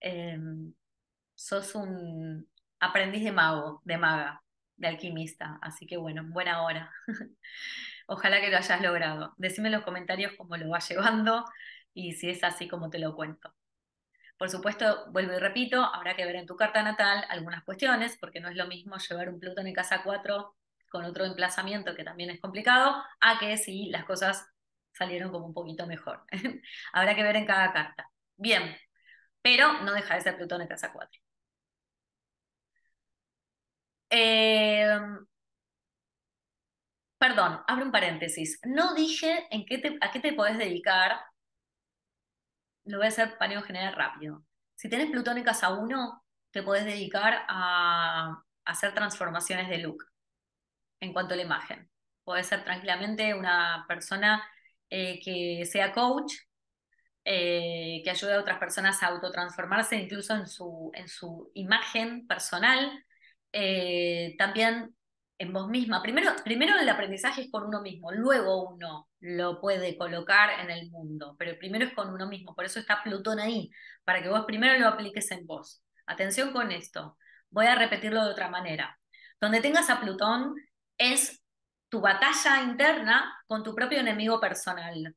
eh, sos un aprendiz de mago, de maga, de alquimista. Así que bueno, en buena hora. Ojalá que lo hayas logrado. Decime en los comentarios cómo lo vas llevando y si es así como te lo cuento. Por supuesto, vuelvo y repito, habrá que ver en tu carta natal algunas cuestiones, porque no es lo mismo llevar un Plutón en casa 4 con otro emplazamiento que también es complicado, a que si las cosas salieron como un poquito mejor. Habrá que ver en cada carta. Bien, pero no deja de ser Plutón en casa 4. Eh, Perdón, abro un paréntesis. No dije a qué te podés dedicar, lo voy a hacer paneo general rápido. Si tenés Plutón en casa 1, te podés dedicar a hacer transformaciones de look en cuanto a la imagen. Podés ser tranquilamente una persona que sea coach, que ayude a otras personas a autotransformarse incluso en su imagen personal, también en vos misma. Primero el aprendizaje es con uno mismo, luego uno lo puede colocar en el mundo, pero primero es con uno mismo, por eso está Plutón ahí, para que vos primero lo apliques en vos. Atención con esto, voy a repetirlo de otra manera. Donde tengas a Plutón es tu batalla interna con tu propio enemigo personal.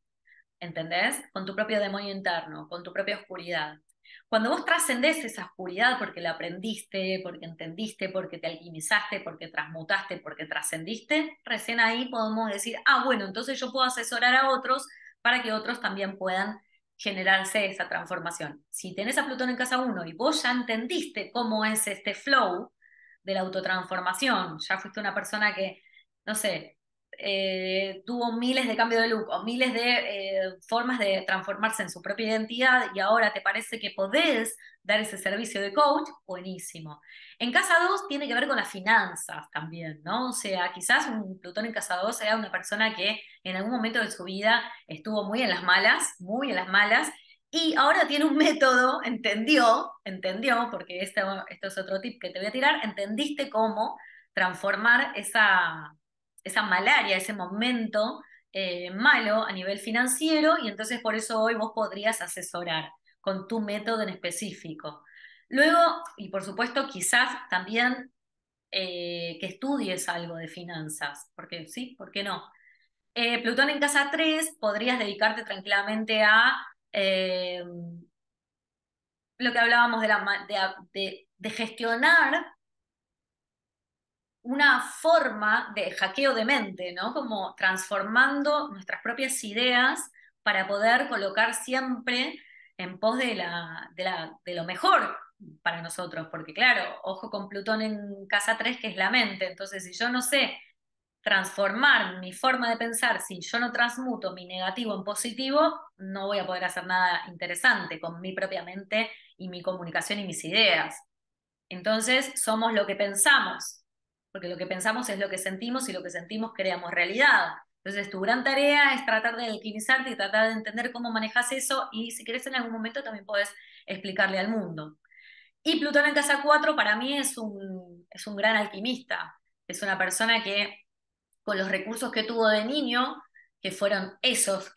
¿Entendés? Con tu propio demonio interno, con tu propia oscuridad. Cuando vos trascendés esa oscuridad porque la aprendiste, porque entendiste, porque te alquimizaste, porque transmutaste, porque trascendiste, recién ahí podemos decir, ah, bueno, entonces yo puedo asesorar a otros para que otros también puedan generarse esa transformación. Si tenés a Plutón en casa uno y vos ya entendiste cómo es este flow de la autotransformación, ya fuiste una persona que, no sé, tuvo miles de cambios de look o miles de formas de transformarse en su propia identidad y ahora te parece que podés dar ese servicio de coach, buenísimo. En casa 2 tiene que ver con las finanzas también, ¿no? O sea, quizás un Plutón en casa 2 sea una persona que en algún momento de su vida estuvo muy en las malas, y ahora tiene un método, entendió, porque esto es otro tip que te voy a tirar, entendiste cómo transformar esa malaria, ese momento malo a nivel financiero, y entonces por eso hoy vos podrías asesorar con tu método en específico. Luego, y por supuesto, quizás también que estudies algo de finanzas, porque sí, ¿por qué no? Plutón en casa 3 podrías dedicarte tranquilamente a eh, lo que hablábamos de gestionar una forma de hackeo de mente, ¿no? Como transformando nuestras propias ideas para poder colocar siempre en pos de lo mejor para nosotros, porque claro, ojo con Plutón en casa 3 que es la mente, entonces si yo no sé transformar mi forma de pensar, si yo no transmuto mi negativo en positivo, no voy a poder hacer nada interesante con mi propia mente y mi comunicación y mis ideas. Entonces, somos lo que pensamos, porque lo que pensamos es lo que sentimos y lo que sentimos creamos realidad. Entonces, tu gran tarea es tratar de alquimizarte y tratar de entender cómo manejas eso y si querés en algún momento también podés explicarle al mundo. Y Plutón en casa 4 para mí es un gran alquimista, es una persona que con los recursos que tuvo de niño, que fueron esos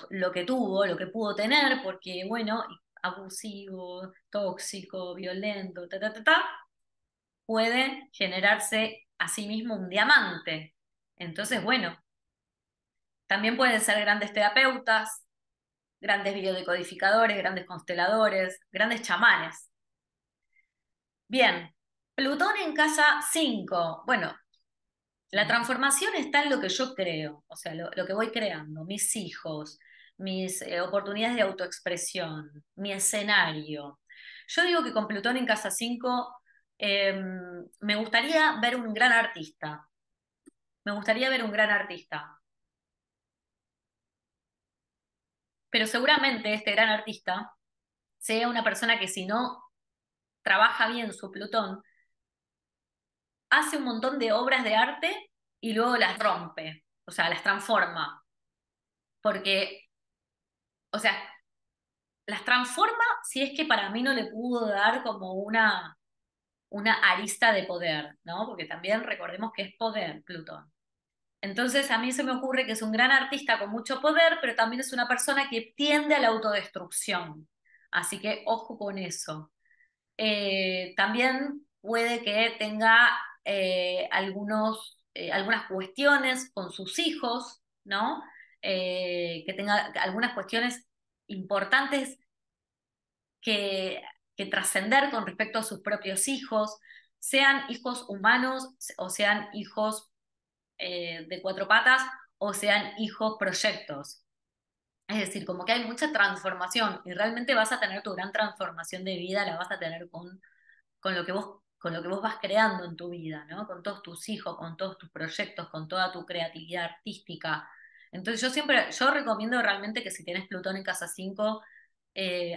lo que tuvo, lo que pudo tener, porque bueno, abusivo, tóxico, violento, puede generarse a sí mismo un diamante. Entonces, bueno, también pueden ser grandes terapeutas, grandes biodecodificadores, grandes consteladores, grandes chamanes. Bien, Plutón en casa 5. Bueno, la transformación está en lo que yo creo, o sea, lo que voy creando, mis hijos, mis oportunidades de autoexpresión, mi escenario. Yo digo que con Plutón en casa 5 me gustaría ver un gran artista, me gustaría ver un gran artista, pero seguramente este gran artista sea una persona que si no trabaja bien su Plutón, hace un montón de obras de arte y luego las rompe, o sea, las transforma, porque, o sea, las transforma si es que para mí no le pudo dar como una arista de poder, ¿no? Porque también recordemos que es poder, Plutón. Entonces a mí se me ocurre que es un gran artista con mucho poder, pero también es una persona que tiende a la autodestrucción. Así que ojo con eso. También puede que tenga algunas cuestiones con sus hijos, ¿no? Que tenga algunas cuestiones importantes que, que trascender con respecto a sus propios hijos, sean hijos humanos o sean hijos de cuatro patas o sean hijos proyectos. Es decir, como que hay mucha transformación y realmente vas a tener tu gran transformación de vida, la vas a tener con lo que vos vas creando en tu vida, ¿no? Con todos tus hijos, con todos tus proyectos, con toda tu creatividad artística. Entonces yo recomiendo realmente que si tienes Plutón en casa 5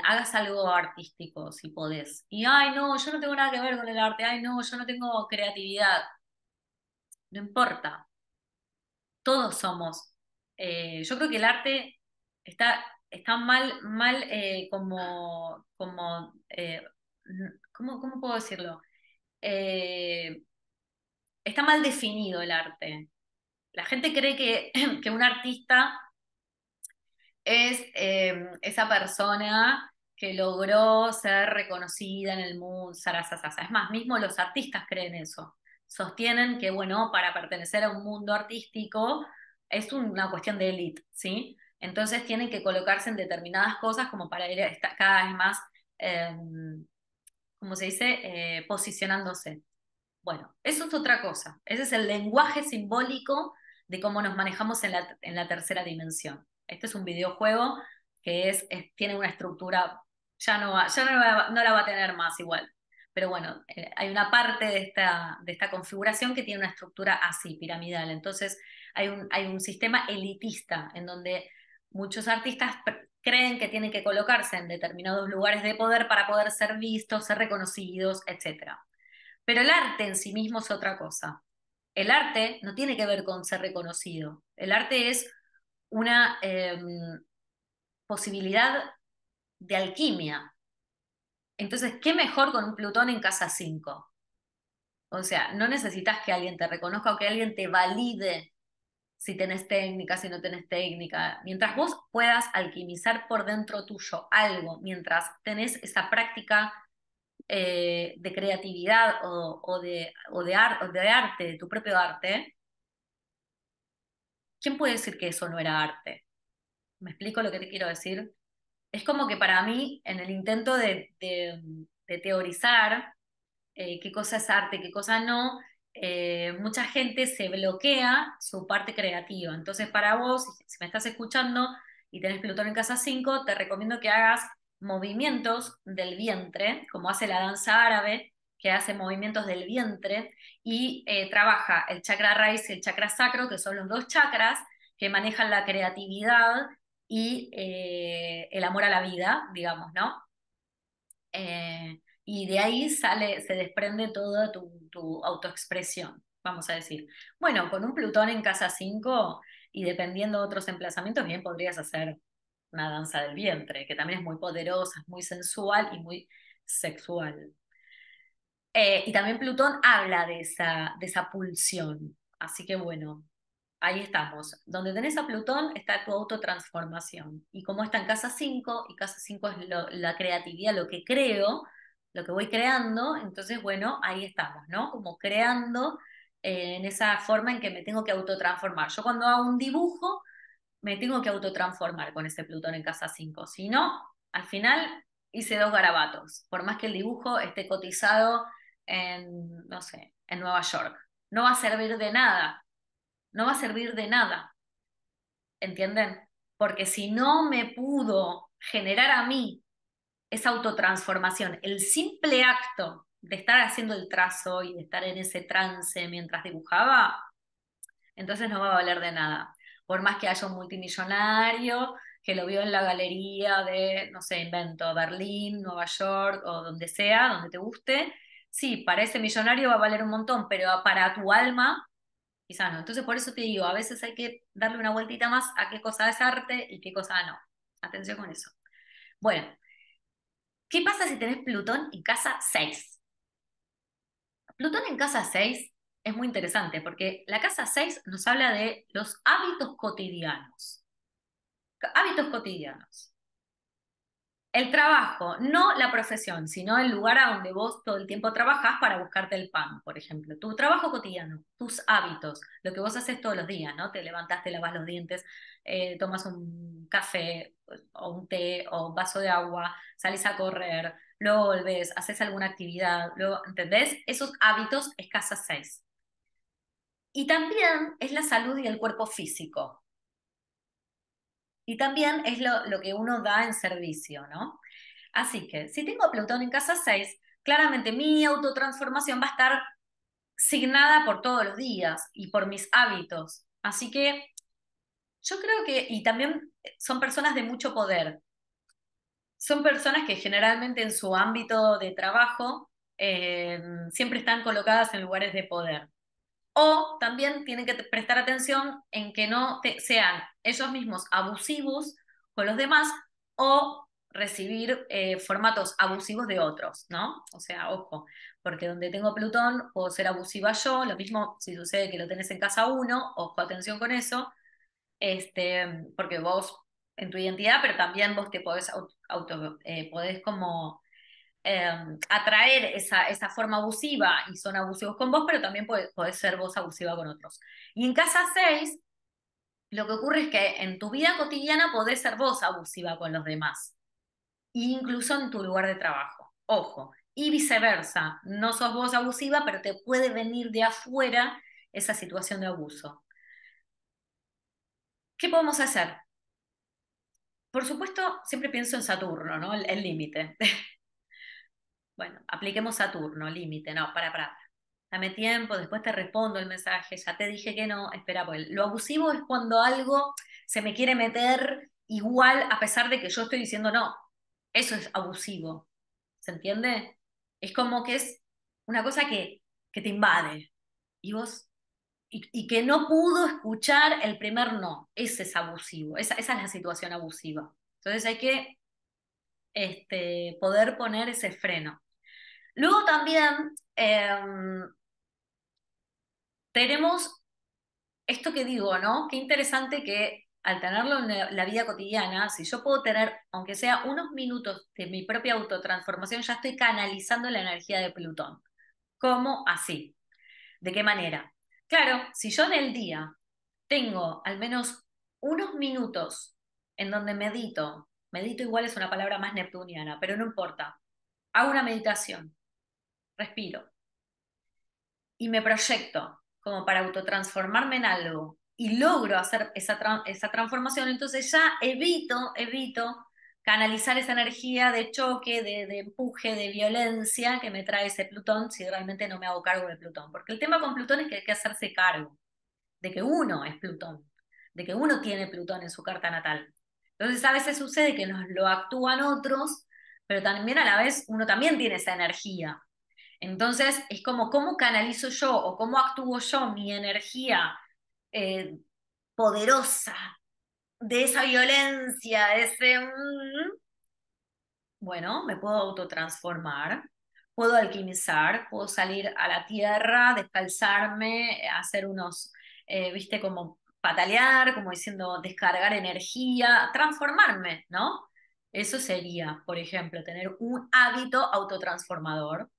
hagas algo artístico, si podés. Y, ay, no, yo no tengo nada que ver con el arte, ay, no, yo no tengo creatividad. No importa, todos somos. Yo creo que el arte está está mal ¿cómo puedo decirlo? Eh, Está mal definido el arte. La gente cree que un artista es esa persona que logró ser reconocida en el mundo, zarasasasa. Es más, mismo los artistas creen eso. Sostienen que, bueno, para pertenecer a un mundo artístico es una cuestión de élite, ¿sí? Entonces tienen que colocarse en determinadas cosas como para ir cada vez más, eh, ¿cómo se dice? Posicionándose. Bueno, eso es otra cosa. Ese es el lenguaje simbólico de cómo nos manejamos en la tercera dimensión. Este es un videojuego que tiene una estructura, no la va a tener más igual. Pero bueno, hay una parte de esta configuración que tiene una estructura así, piramidal. Entonces, hay un sistema elitista en donde muchos artistas creen que tienen que colocarse en determinados lugares de poder para poder ser vistos, ser reconocidos, etcétera. Pero el arte en sí mismo es otra cosa. El arte no tiene que ver con ser reconocido. El arte es una posibilidad de alquimia. Entonces, ¿qué mejor con un Plutón en casa 5? O sea, no necesitas que alguien te reconozca o que alguien te valide si tenés técnica, si no tenés técnica. Mientras vos puedas alquimizar por dentro tuyo algo, mientras tenés esa práctica de creatividad o de arte, de tu propio arte, ¿quién puede decir que eso no era arte? ¿Me explico lo que te quiero decir? Es como que para mí, en el intento de teorizar qué cosa es arte, qué cosa no, mucha gente se bloquea su parte creativa. Entonces, para vos, si me estás escuchando y tenés Plutón en casa 5, te recomiendo que hagas movimientos del vientre, como hace la danza árabe, que hace movimientos del vientre y trabaja el chakra raíz y el chakra sacro, que son los dos chakras que manejan la creatividad y el amor a la vida, digamos, ¿no? Y de ahí se desprende toda tu autoexpresión, vamos a decir. Bueno, con un Plutón en casa 5 y dependiendo de otros emplazamientos, bien podrías hacer una danza del vientre, que también es muy poderosa, es muy sensual y muy sexual. Y también Plutón habla de esa pulsión. Así que bueno, ahí estamos. Donde tenés a Plutón está tu autotransformación. Y como está en casa 5 y casa 5 es la creatividad, lo que creo, lo que voy creando, entonces bueno, ahí estamos, ¿no? Como creando en esa forma en que me tengo que autotransformar. Yo cuando hago un dibujo, me tengo que autotransformar con ese Plutón en casa 5. Si no, al final hice dos garabatos, por más que el dibujo esté cotizado en, no sé, en Nueva York. No va a servir de nada, no va a servir de nada, ¿entienden? Porque si no me pudo generar a mí esa autotransformación, el simple acto de estar haciendo el trazo y de estar en ese trance mientras dibujaba, entonces no va a valer de nada. Por más que haya un multimillonario que lo vio en la galería de, no sé, invento, Berlín, Nueva York o donde sea, donde te guste, sí, para ese millonario va a valer un montón, pero para tu alma, quizá no. Entonces por eso te digo, a veces hay que darle una vueltita más a qué cosa es arte y qué cosa no. Atención con eso. Bueno, ¿qué pasa si tenés Plutón en casa 6? Plutón en casa 6 es muy interesante porque la casa 6 nos habla de los hábitos cotidianos. Hábitos cotidianos. El trabajo, no la profesión, sino el lugar a donde vos todo el tiempo trabajás para buscarte el pan, por ejemplo. Tu trabajo cotidiano, tus hábitos, lo que vos haces todos los días, ¿no? Te levantás, te lavas los dientes, tomas un café o un té o un vaso de agua, salís a correr, luego volvés, haces alguna actividad, luego, ¿entendés? Esos hábitos es casa 6. Y también es la salud y el cuerpo físico. Y también es lo que uno da en servicio, ¿no? Así que si tengo a Plutón en casa 6, claramente mi autotransformación va a estar signada por todos los días y por mis hábitos. Así que yo creo que, y también son personas de mucho poder, son personas que generalmente en su ámbito de trabajo siempre están colocadas en lugares de poder. O también tienen que prestar atención en que no sean ellos mismos abusivos con los demás o recibir formatos abusivos de otros, ¿no? O sea, ojo, porque donde tengo Plutón puedo ser abusiva yo, lo mismo si sucede que lo tenés en casa uno, ojo, atención con eso, porque vos en tu identidad, pero también vos te podés podés como eh, atraer esa forma abusiva y son abusivos con vos, pero también podés ser vos abusiva con otros. Y en casa 6 lo que ocurre es que en tu vida cotidiana podés ser vos abusiva con los demás, incluso en tu lugar de trabajo. Ojo. Y viceversa, no sos vos abusiva, pero te puede venir de afuera esa situación de abuso. ¿Qué podemos hacer? Por supuesto, siempre pienso en Saturno, ¿no? El límite. Bueno, apliquemos Saturno, límite, no, para. Dame tiempo, después te respondo el mensaje, ya te dije que no, espera, pues lo abusivo es cuando algo se me quiere meter igual a pesar de que yo estoy diciendo no. Eso es abusivo, ¿se entiende? Es como que es una cosa que te invade y vos, y que no pudo escuchar el primer no. Ese es abusivo, esa es la situación abusiva. Entonces hay que poder poner ese freno. Luego también tenemos esto que digo, ¿no? Qué interesante que al tenerlo en la vida cotidiana, si yo puedo tener, aunque sea unos minutos de mi propia autotransformación, ya estoy canalizando la energía de Plutón. ¿Cómo así? ¿De qué manera? Claro, si yo en el día tengo al menos unos minutos en donde medito igual es una palabra más neptuniana, pero no importa, hago una meditación, respiro y me proyecto como para autotransformarme en algo y logro hacer esa transformación, entonces ya evito canalizar esa energía de choque, de empuje, de violencia que me trae ese Plutón si realmente no me hago cargo de Plutón. Porque el tema con Plutón es que hay que hacerse cargo de que uno es Plutón, de que uno tiene Plutón en su carta natal. Entonces a veces sucede que nos lo actúan otros, pero también a la vez uno también tiene esa energía. Entonces, es como cómo canalizo yo o cómo actúo yo mi energía eh, poderosa de esa violencia, de ese... bueno, me puedo autotransformar, puedo alquimizar, puedo salir a la tierra, descalzarme, hacer unos, viste, como patalear, como diciendo descargar energía, transformarme, ¿no? Eso sería, por ejemplo, tener un hábito autotransformador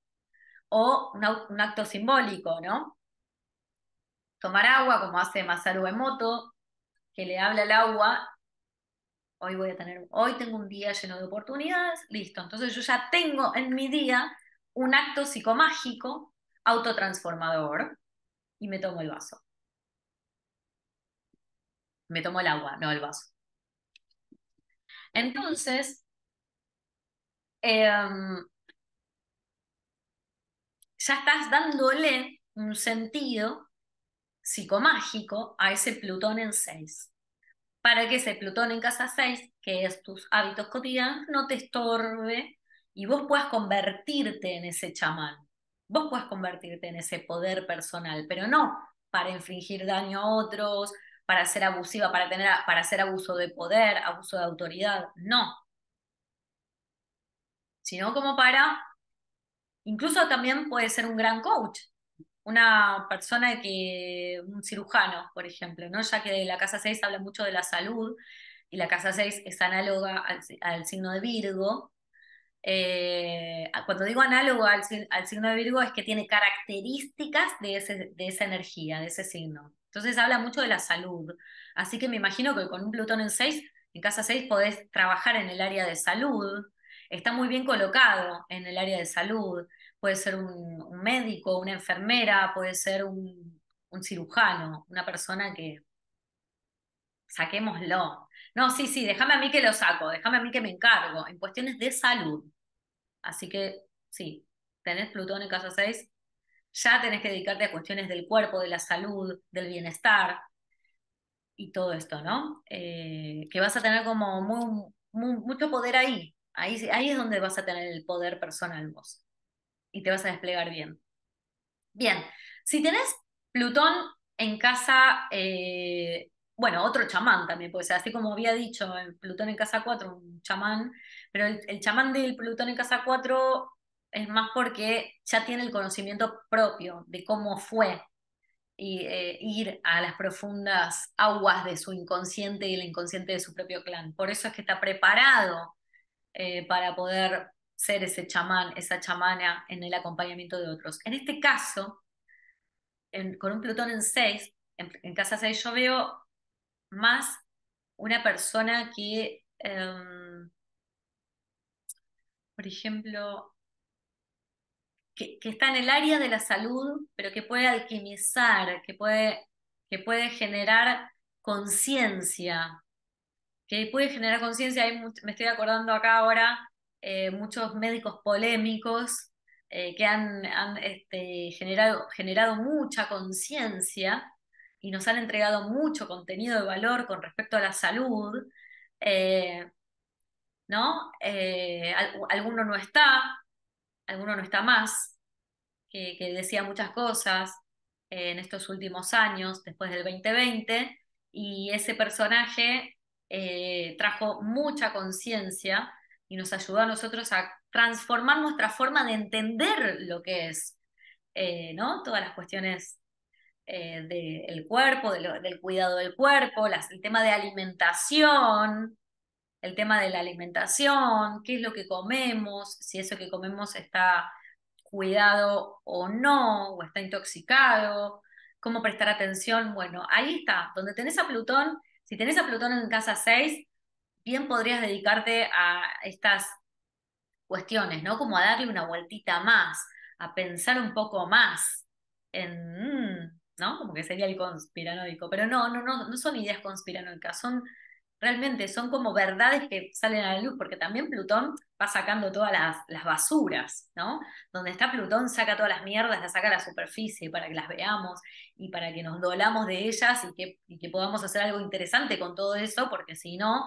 o un acto simbólico, ¿no? Tomar agua, como hace Masaru Emoto, que le habla al agua, hoy tengo un día lleno de oportunidades, listo. Entonces yo ya tengo en mi día un acto psicomágico autotransformador y me tomo el vaso. Me tomo el agua, no el vaso. Entonces, ya estás dándole un sentido psicomágico a ese Plutón en 6. Para que ese Plutón en casa 6, que es tus hábitos cotidianos, no te estorbe y vos puedas convertirte en ese chamán. Vos puedas convertirte en ese poder personal, pero no para infligir daño a otros, para ser abusiva, para hacer abuso de poder, abuso de autoridad, no, sino como para, incluso también puede ser un gran coach, una persona un cirujano, por ejemplo, ¿no? Ya que la casa 6 habla mucho de la salud y la casa 6 es análoga al signo de Virgo. Cuando digo análogo al signo de Virgo es que tiene características de esa energía, de ese signo. Entonces habla mucho de la salud. Así que me imagino que con un Plutón en 6 en casa 6 podés trabajar en el área de salud. Está muy bien colocado en el área de salud. Puede ser un médico, una enfermera, puede ser un cirujano, una persona que saquémoslo. No, sí, sí, déjame a mí que lo saco, déjame a mí que me encargo en cuestiones de salud. Así que sí, tenés Plutón en casa 6, ya tenés que dedicarte a cuestiones del cuerpo, de la salud, del bienestar y todo esto, ¿no? Que vas a tener como mucho poder ahí. Ahí es donde vas a tener el poder personal vos y te vas a desplegar bien. Bien, si tenés Plutón en casa bueno, otro chamán también puede ser, así como había dicho, en Plutón en casa 4 un chamán, pero el chamán del Plutón en casa 4 es más porque ya tiene el conocimiento propio de cómo fue y, ir a las profundas aguas de su inconsciente y el inconsciente de su propio clan. Por eso es que está preparado para poder ser ese chamán, esa chamana en el acompañamiento de otros. En este caso, con un Plutón en 6 en casa 6 yo veo más una persona que, por ejemplo, que está en el área de la salud, pero que puede alquimizar, que puede generar conciencia, que puede generar conciencia. Me estoy acordando acá ahora, muchos médicos polémicos que han generado mucha conciencia y nos han entregado mucho contenido de valor con respecto a la salud, eh, ¿no? Alguno no está más, que decía muchas cosas en estos últimos años, después del 2020, y ese personaje trajo mucha conciencia y nos ayudó a nosotros a transformar nuestra forma de entender lo que es, ¿no? Todas las cuestiones del cuerpo, del cuidado del cuerpo, el tema de alimentación, el tema de la alimentación, qué es lo que comemos, si eso que comemos está cuidado o no, o está intoxicado, cómo prestar atención. Bueno, ahí está, donde tenés a Plutón, si tenés a Plutón en casa 6 bien podrías dedicarte a estas cuestiones, ¿no? Como a darle una vueltita más, a pensar un poco más ¿no? Como que sería el conspiranoico, pero no son ideas conspiranoicas, realmente son como verdades que salen a la luz, porque también Plutón va sacando todas las basuras, ¿no? Donde está Plutón saca todas las mierdas, las saca a la superficie para que las veamos y para que nos dolamos de ellas y que podamos hacer algo interesante con todo eso, porque si no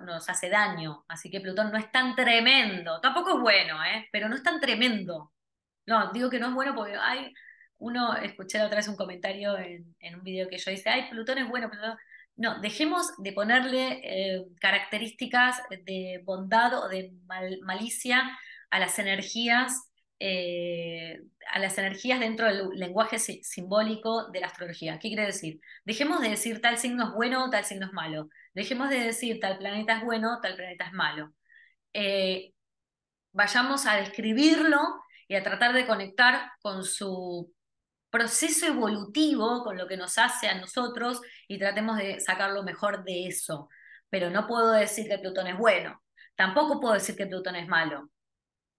nos hace daño. Así que Plutón no es tan tremendo. Tampoco es bueno, ¿eh? Pero no es tan tremendo. No, digo que no es bueno porque escuché la otra vez un comentario en un video que yo hice, ay, Plutón es bueno, Plutón. No, dejemos de ponerle características de bondad o de malicia a las energías, a las energías dentro del lenguaje simbólico de la astrología. ¿Qué quiere decir? Dejemos de decir tal signo es bueno, tal signo es malo. Dejemos de decir tal planeta es bueno, tal planeta es malo. Eh, Vayamos a describirlo y a tratar de conectar con su proceso evolutivo, con lo que nos hace a nosotros y tratemos de sacar lo mejor de eso. Pero no puedo decir que Plutón es bueno, tampoco puedo decir que Plutón es malo.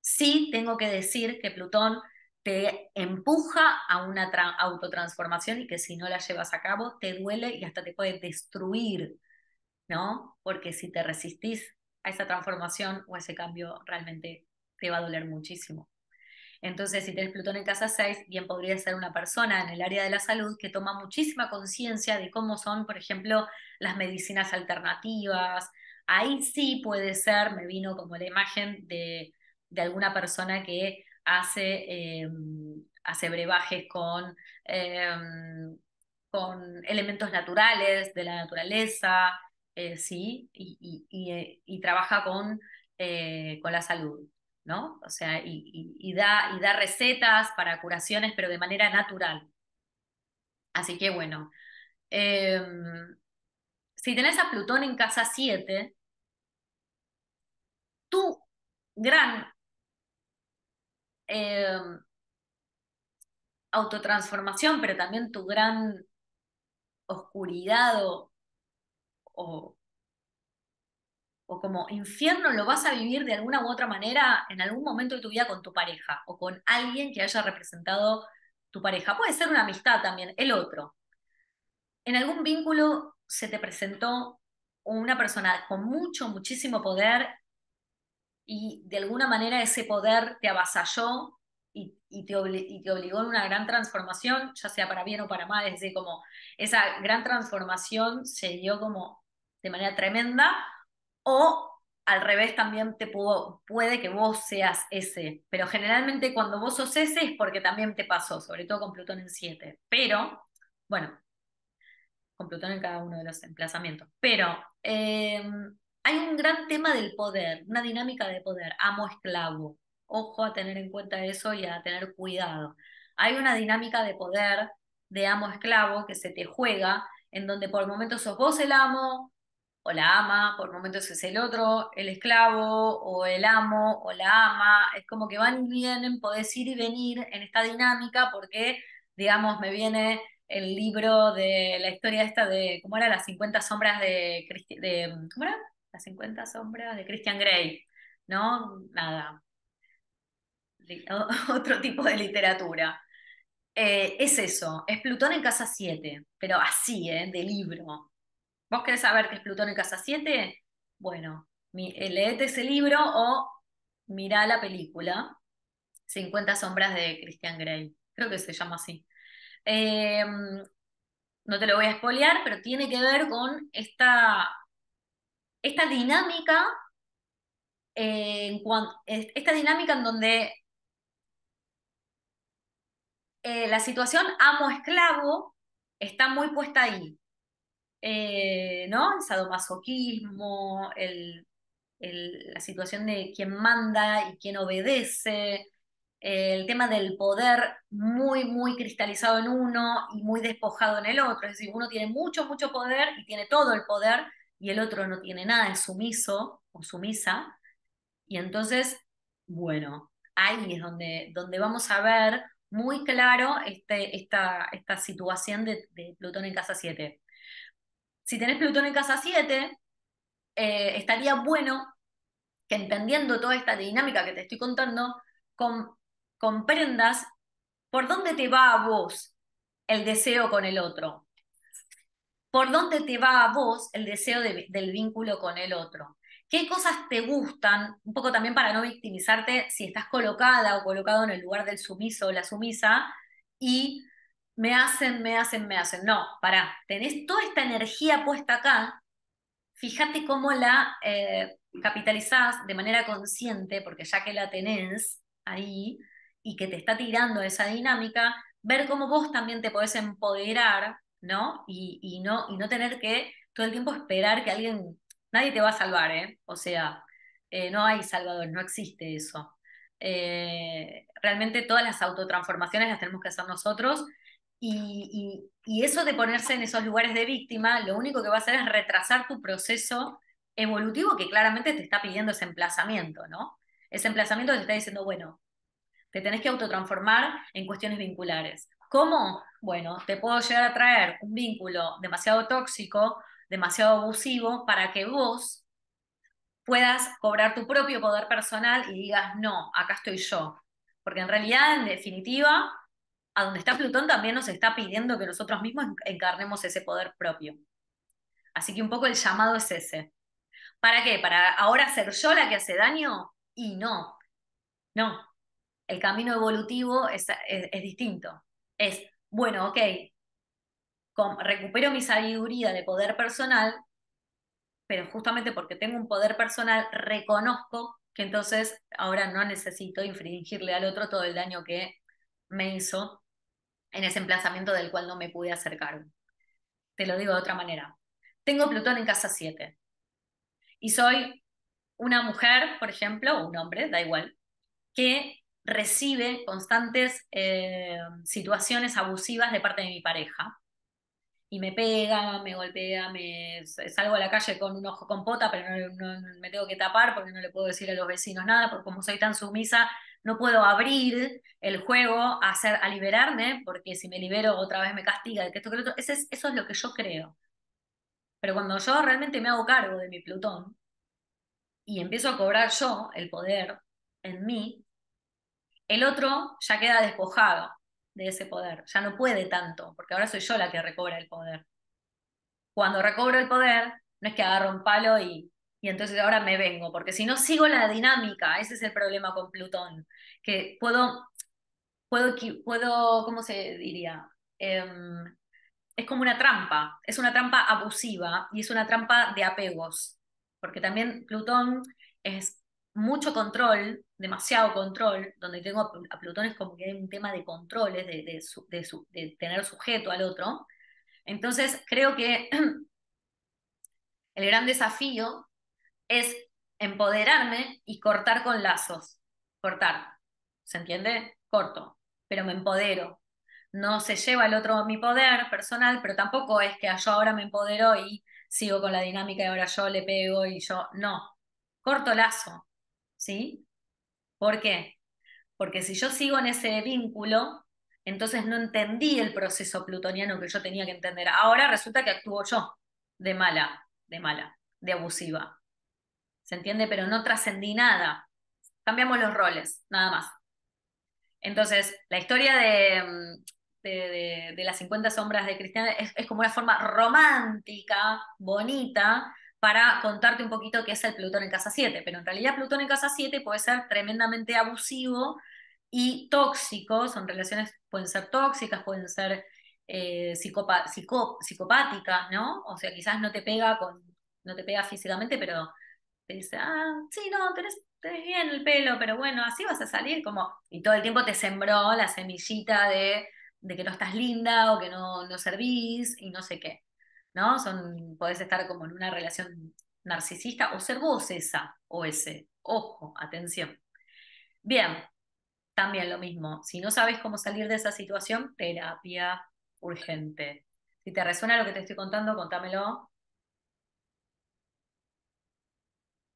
Sí tengo que decir que Plutón te empuja a una autotransformación y que si no la llevas a cabo te duele y hasta te puede destruir, ¿no? Porque si te resistís a esa transformación o a ese cambio, realmente te va a doler muchísimo. Entonces, si tenés Plutón en casa 6 bien podría ser una persona en el área de la salud que toma muchísima conciencia de cómo son, por ejemplo, las medicinas alternativas. Ahí sí puede ser, me vino como la imagen de alguna persona que hace brebajes eh, con elementos naturales de la naturaleza, ¿sí? Y trabaja con la salud. ¿No? O sea, y da recetas para curaciones, pero de manera natural. Así que bueno, eh, si tenés a Plutón en casa 7 tu gran eh, autotransformación, pero también tu gran oscuridad o, o como infierno lo vas a vivir de alguna u otra manera en algún momento de tu vida con tu pareja o con alguien que haya representado tu pareja. Puede ser una amistad también, el otro. ¿En algún vínculo se te presentó una persona con muchísimo poder y de alguna manera ese poder te avasalló y te obligó en una gran transformación, ya sea para bien o para mal? Es decir, como esa gran transformación se dio como de manera tremenda, o al revés también puede que vos seas ese, pero generalmente cuando vos sos ese es porque también te pasó, sobre todo con Plutón en 7. Pero, bueno. con Plutón en cada uno de los emplazamientos. Pero hay un gran tema del poder, una dinámica de poder, amo-esclavo. Ojo a tener en cuenta eso y a tener cuidado. Hay una dinámica de poder de amo-esclavo que se te juega, en donde por momentos sos vos el amo o la ama, por momentos es el otro, el esclavo, o el amo, o la ama, es como que van y vienen, podés ir y venir en esta dinámica porque, digamos, me viene el libro de la historia esta de, ¿cómo era? Las 50 sombras ¿cómo era? Las 50 sombras de Christian Grey, ¿no? Nada, otro tipo de literatura. Es eso, es Plutón en casa 7 pero así, de libro. ¿Vos querés saber qué es Plutón en casa 7? Bueno, leete ese libro o mirá la película 50 sombras de Christian Grey. Creo que se llama así. Eh, no te lo voy a spoilear, pero tiene que ver con esta dinámica, esta dinámica en donde la situación amo-esclavo está muy puesta ahí. ¿No? El sadomasoquismo, la situación de quién manda y quién obedece, el tema del poder muy, muy cristalizado en uno y muy despojado en el otro. Es decir, uno tiene mucho, mucho poder y tiene todo el poder y el otro no tiene nada, es sumiso o sumisa. Y entonces, bueno, ahí es donde vamos a ver muy claro esta situación de Plutón en casa 7. Si tenés Plutón en casa 7, estaría bueno que entendiendo toda esta dinámica que te estoy contando, com- comprendas por dónde te va a vos el deseo con el otro, por dónde te va a vos el deseo del vínculo con el otro. ¿Qué cosas te gustan? Un poco también para no victimizarte si estás colocada o colocado en el lugar del sumiso o la sumisa y me hacen, me hacen, me hacen. No, pará, tenés toda esta energía puesta acá. Fíjate cómo la capitalizás de manera consciente, porque ya que la tenés ahí y que te está tirando esa dinámica, ver cómo vos también te podés empoderar, ¿no? Y no tener que todo el tiempo esperar que alguien, nadie te va a salvar, ¿eh? O sea, no hay salvador, no existe eso. Realmente todas las autotransformaciones las tenemos que hacer nosotros y eso de ponerse en esos lugares de víctima, lo único que va a hacer es retrasar tu proceso evolutivo que claramente te está pidiendo ese emplazamiento, ¿no? Ese emplazamiento te está diciendo, bueno, te tenés que autotransformar en cuestiones vinculares. ¿Cómo? Bueno, te puedo llegar a traer un vínculo demasiado tóxico, demasiado abusivo, para que vos puedas cobrar tu propio poder personal y digas, no, acá estoy yo. Porque en realidad, en definitiva, a donde está Plutón también nos está pidiendo que nosotros mismos encarnemos ese poder propio. Así que un poco el llamado es ese. ¿Para qué? ¿Para ahora ser yo la que hace daño? Y no, no. El camino evolutivo es distinto. Es, bueno, ok, recupero mi sabiduría de poder personal, pero justamente porque tengo un poder personal, reconozco que entonces ahora no necesito infringirle al otro todo el daño que me hizo en ese emplazamiento del cual no me pude hacer cargo. Te lo digo de otra manera. Tengo Plutón en casa 7 y soy una mujer, por ejemplo, o un hombre, da igual, que recibe constantes situaciones abusivas de parte de mi pareja. Y me pega, me golpea, salgo a la calle con un ojo con pota, pero no me tengo que tapar porque no le puedo decir a los vecinos nada, porque como soy tan sumisa, no puedo abrir el juego a liberarme, porque si me libero otra vez me castiga, que esto, que lo otro. Eso es lo que yo creo. Pero cuando yo realmente me hago cargo de mi Plutón y empiezo a cobrar yo el poder en mí, el otro ya queda despojado de ese poder, ya no puede tanto, porque ahora soy yo la que recobra el poder. Cuando recobro el poder, no es que agarro un palo y entonces ahora me vengo, porque si no sigo la dinámica, ese es el problema con Plutón, que puedo, ¿cómo se diría? Es como una trampa, es una trampa abusiva y es una trampa de apegos, porque también Plutón es mucho control, demasiado control, donde tengo a Plutón es como que hay un tema de controles, de tener sujeto al otro, Entonces, creo que el gran desafío es empoderarme y cortar con lazos. Cortar. ¿Se entiende? Corto, pero me empodero. No se lleva el otro mi poder personal, pero tampoco es que yo ahora me empodero y sigo con la dinámica y ahora yo le pego y yo. No. Corto lazo. ¿Sí? ¿Por qué? Porque si yo sigo en ese vínculo, entonces no entendí el proceso plutoniano que yo tenía que entender. Ahora resulta que actúo yo de mala, de abusiva. ¿Se entiende? Pero no trascendí nada. Cambiamos los roles, nada más. Entonces, la historia de las 50 sombras de Cristiana es como una forma romántica, bonita, para contarte un poquito qué es el Plutón en casa 7. Pero en realidad Plutón en casa 7 puede ser tremendamente abusivo y tóxico. Son relaciones, pueden ser tóxicas, pueden ser psicopáticas, ¿no? O sea, quizás no te pega físicamente, pero te dice, ah, sí, no, tenés bien el pelo, pero bueno, así vas a salir como, y todo el tiempo te sembró la semillita de que no estás linda o que no servís y no sé qué, ¿no? Podés estar como en una relación narcisista o ser vos esa o ese. Ojo, atención. Bien, también lo mismo. Si no sabes cómo salir de esa situación, terapia urgente. Si te resuena lo que te estoy contando, contámelo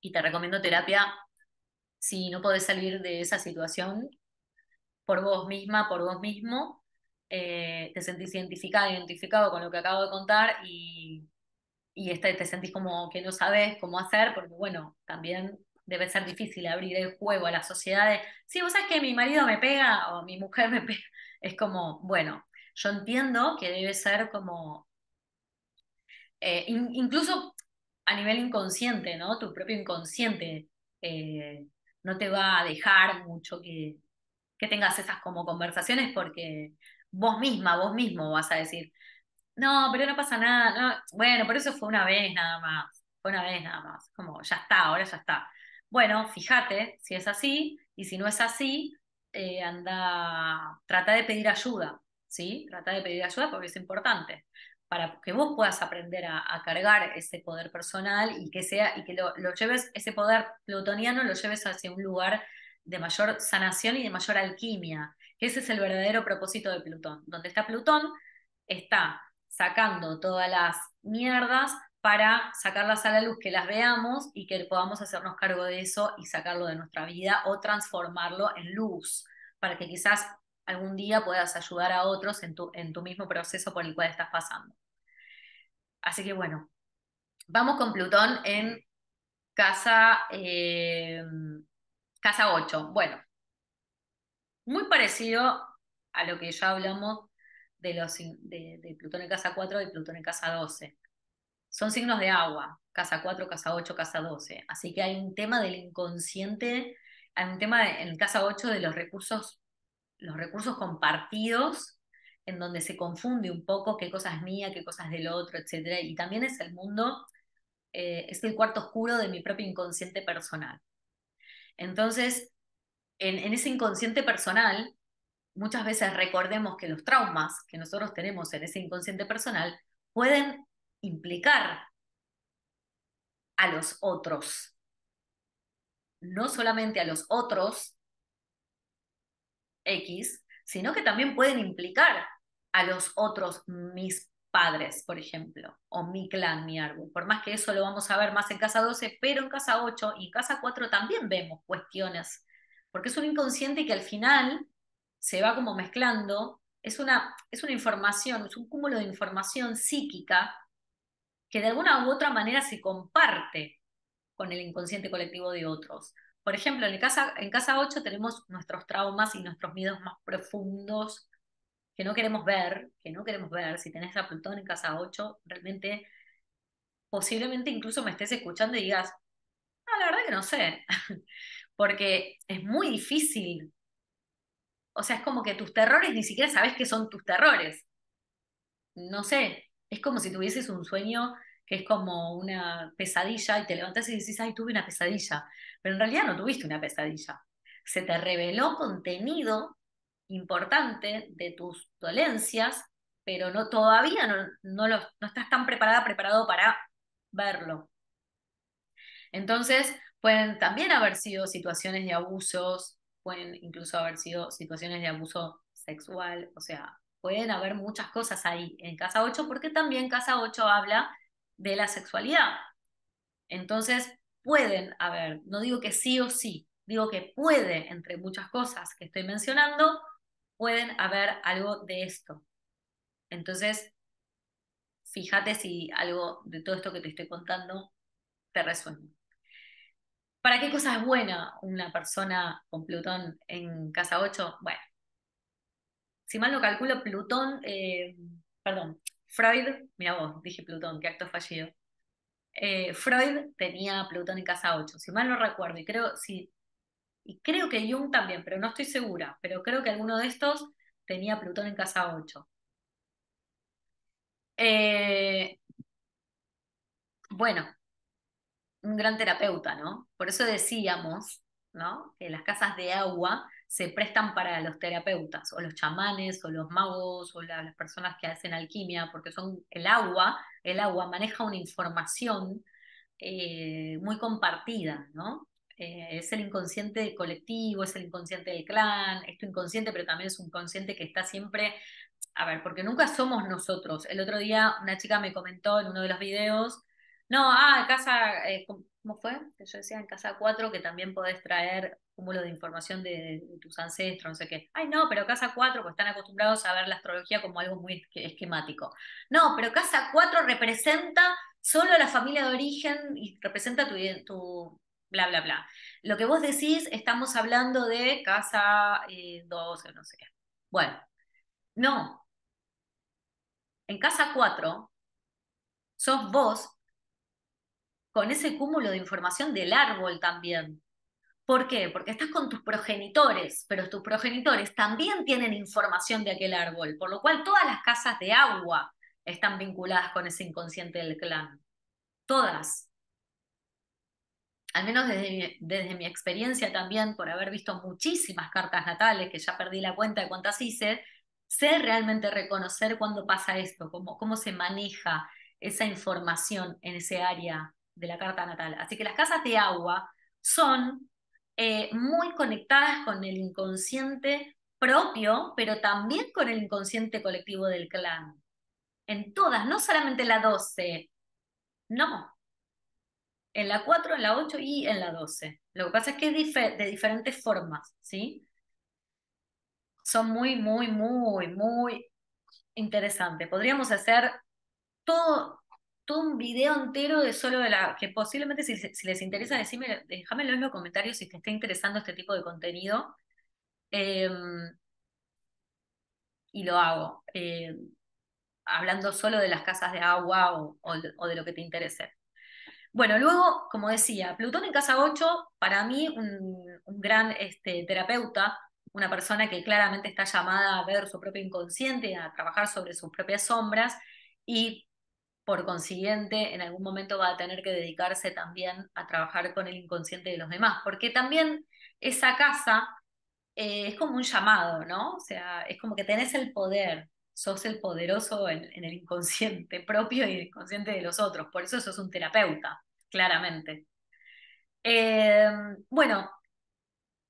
y te recomiendo terapia si no podés salir de esa situación por vos misma, por vos mismo, te sentís identificada, identificado con lo que acabo de contar y te sentís como que no sabés cómo hacer, porque bueno, también debe ser difícil abrir el juego a la sociedad de, sí, vos sabés que mi marido me pega o mi mujer me pega. Es como, bueno, yo entiendo que debe ser como, incluso a nivel inconsciente, ¿no? Tu propio inconsciente no te va a dejar mucho que tengas esas como conversaciones porque vos misma, vos mismo vas a decir, no, pero no pasa nada, no, bueno, por eso fue una vez nada más, fue una vez nada más, como ya está, ahora ya está. Bueno, fíjate si es así y si no es así, trata de pedir ayuda, ¿sí? Trata de pedir ayuda porque es importante para que vos puedas aprender a cargar ese poder personal y que lo lleves, ese poder plutoniano lo lleves hacia un lugar de mayor sanación y de mayor alquimia, que ese es el verdadero propósito de Plutón. Donde está Plutón, está sacando todas las mierdas para sacarlas a la luz, que las veamos y que podamos hacernos cargo de eso y sacarlo de nuestra vida o transformarlo en luz, para que quizás algún día puedas ayudar a otros en tu mismo proceso por el cual estás pasando. Así que bueno, vamos con Plutón en casa, casa 8. Bueno, muy parecido a lo que ya hablamos de Plutón en casa 4 y Plutón en casa 12. Son signos de agua, casa 4, casa 8, casa 12. Así que hay un tema del inconsciente, hay un tema en casa 8 de los recursos compartidos, en donde se confunde un poco qué cosa es mía, qué cosa es del otro, etcétera. Y también es el mundo, es el cuarto oscuro de mi propio inconsciente personal. Entonces, en ese inconsciente personal, muchas veces recordemos que los traumas que nosotros tenemos en ese inconsciente personal pueden implicar a los otros, no solamente a los otros X, sino que también pueden implicar a los otros mis padres, por ejemplo, o mi clan, mi árbol. Por más que eso lo vamos a ver más en casa 12, pero en casa 8 y en casa 4 también vemos cuestiones, porque es un inconsciente que al final se va como mezclando, es una información, es un cúmulo de información psíquica que de alguna u otra manera se comparte con el inconsciente colectivo de otros. Por ejemplo, en casa 8 tenemos nuestros traumas y nuestros miedos más profundos que no queremos ver. Si tenés a Plutón en casa 8 realmente posiblemente incluso me estés escuchando y digas, ah, la verdad que no sé, porque es muy difícil. O sea, es como que tus terrores ni siquiera sabes que son tus terrores. No sé, es como si tuvieses un sueño que es como una pesadilla y te levantás y decís, ay, tuve una pesadilla, pero en realidad no tuviste una pesadilla. Se te reveló contenido importante de tus dolencias, pero no, todavía no estás tan preparado para verlo. Entonces, pueden también haber sido situaciones de abusos, pueden incluso haber sido situaciones de abuso sexual, o sea, pueden haber muchas cosas ahí en Casa 8, porque también Casa 8 habla de la sexualidad. Entonces, pueden haber, no digo que sí o sí, digo que puede, entre muchas cosas que estoy mencionando, pueden haber algo de esto. Entonces, fíjate si algo de todo esto que te estoy contando te resuena. ¿Para qué cosa es buena una persona con Plutón en casa 8? Bueno, si mal no calculo, Plutón, perdón, Freud, mira vos, dije Plutón, qué acto fallido. Freud tenía Plutón en casa 8, si mal no recuerdo, y creo que Jung también, pero no estoy segura, pero creo que alguno de estos tenía Plutón en casa 8. Eh, bueno, un gran terapeuta, ¿no? Por eso decíamos, ¿no? Que las casas de agua se prestan para los terapeutas, o los chamanes, o los magos, o las personas que hacen alquimia, porque son el agua maneja una información muy compartida, ¿no? Es el inconsciente colectivo, es el inconsciente del clan, es tu inconsciente, pero también es un consciente que está siempre, a ver, porque nunca somos nosotros. El otro día una chica me comentó en uno de los videos, no, casa, ¿cómo fue? Que yo decía en casa 4 que también podés traer cúmulo de información de tus ancestros, no sé qué. Ay, no, pero casa 4 pues están acostumbrados a ver la astrología como algo muy esquemático. No, pero casa 4 representa solo a la familia de origen y representa tu bla, bla, bla. Lo que vos decís, estamos hablando de casa 12, no sé qué. Bueno, no, en casa 4 sos vos con ese cúmulo de información del árbol también. ¿Por qué? Porque estás con tus progenitores, pero tus progenitores también tienen información de aquel árbol, por lo cual todas las casas de agua están vinculadas con ese inconsciente del clan. Todas. Al menos desde mi experiencia también, por haber visto muchísimas cartas natales, que ya perdí la cuenta de cuántas hice, sé realmente reconocer cuándo pasa esto, cómo se maneja esa información en ese área de la carta natal. Así que las casas de agua son muy conectadas con el inconsciente propio, pero también con el inconsciente colectivo del clan. En todas, no solamente la 12, no, en la 4, en la 8 y en la 12. Lo que pasa es que es de diferentes formas, ¿sí? Son muy, muy, muy, muy interesantes. Podríamos hacer todo, todo un video entero de solo de la, que posiblemente si les interesa, déjamelo en los comentarios si te está interesando este tipo de contenido. eh, y lo hago, hablando solo de las casas de agua o de lo que te interese. Bueno, luego, como decía, Plutón en casa 8, para mí un gran terapeuta, una persona que claramente está llamada a ver su propio inconsciente, a trabajar sobre sus propias sombras y por consiguiente en algún momento va a tener que dedicarse también a trabajar con el inconsciente de los demás, porque también esa casa es como un llamado, ¿no? O sea, es como que tenés el poder, sos el poderoso en el inconsciente propio y el inconsciente de los otros, por eso sos un terapeuta, claramente. Eh, bueno,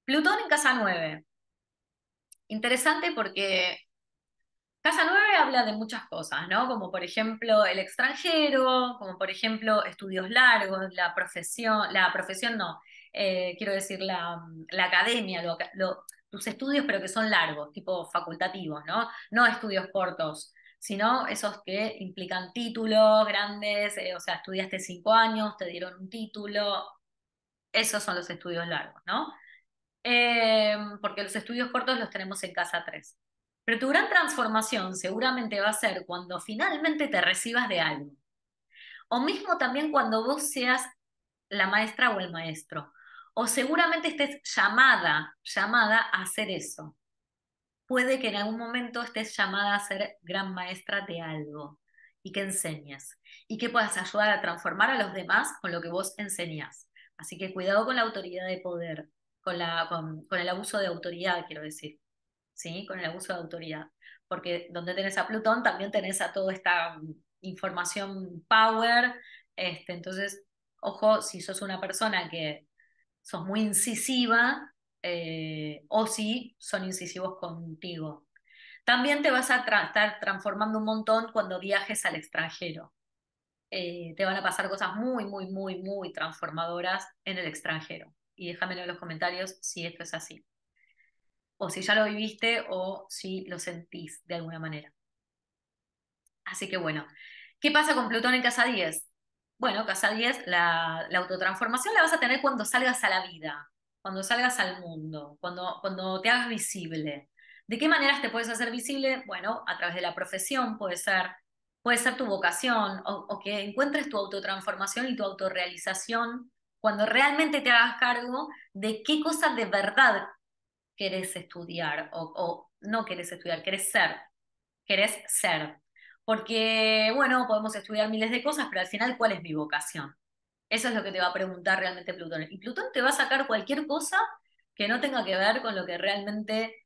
Plutón en casa 9. Interesante porque casa 9 habla de muchas cosas, ¿no? Como por ejemplo el extranjero, como por ejemplo estudios largos, la profesión no, quiero decir la academia, tus estudios pero que son largos, tipo facultativos, ¿no? No estudios cortos, sino esos que implican títulos grandes, o sea, estudiaste 5 años, te dieron un título, esos son los estudios largos, ¿no? Porque los estudios cortos los tenemos en casa 3. Pero tu gran transformación seguramente va a ser cuando finalmente te recibas de algo. O mismo también cuando vos seas la maestra o el maestro. O seguramente estés llamada a hacer eso. Puede que en algún momento estés llamada a ser gran maestra de algo y que enseñes y que puedas ayudar a transformar a los demás con lo que vos enseñás. Así que cuidado con la autoridad de poder, con el abuso de autoridad, quiero decir. ¿sí? Con el abuso de autoridad. Porque donde tenés a Plutón también tenés a toda esta información power, entonces, ojo, si sos una persona que sos muy incisiva, o si son incisivos contigo. También te vas a estar transformando un montón cuando viajes al extranjero. Te van a pasar cosas muy, muy, muy, muy transformadoras en el extranjero. Y déjamelo en los comentarios si esto es así. O si ya lo viviste o si lo sentís de alguna manera. Así que bueno, ¿qué pasa con Plutón en casa 10? Bueno, casa 10, la autotransformación la vas a tener cuando salgas a la vida, cuando salgas al mundo, cuando te hagas visible. ¿De qué maneras te puedes hacer visible? Bueno, a través de la profesión, puede ser tu vocación, o que encuentres tu autotransformación y tu autorrealización cuando realmente te hagas cargo de qué cosas de verdad querés estudiar, o no querés estudiar, querés ser. Porque, bueno, podemos estudiar miles de cosas, pero al final, ¿cuál es mi vocación? Eso es lo que te va a preguntar realmente Plutón. Y Plutón te va a sacar cualquier cosa que no tenga que ver con lo que realmente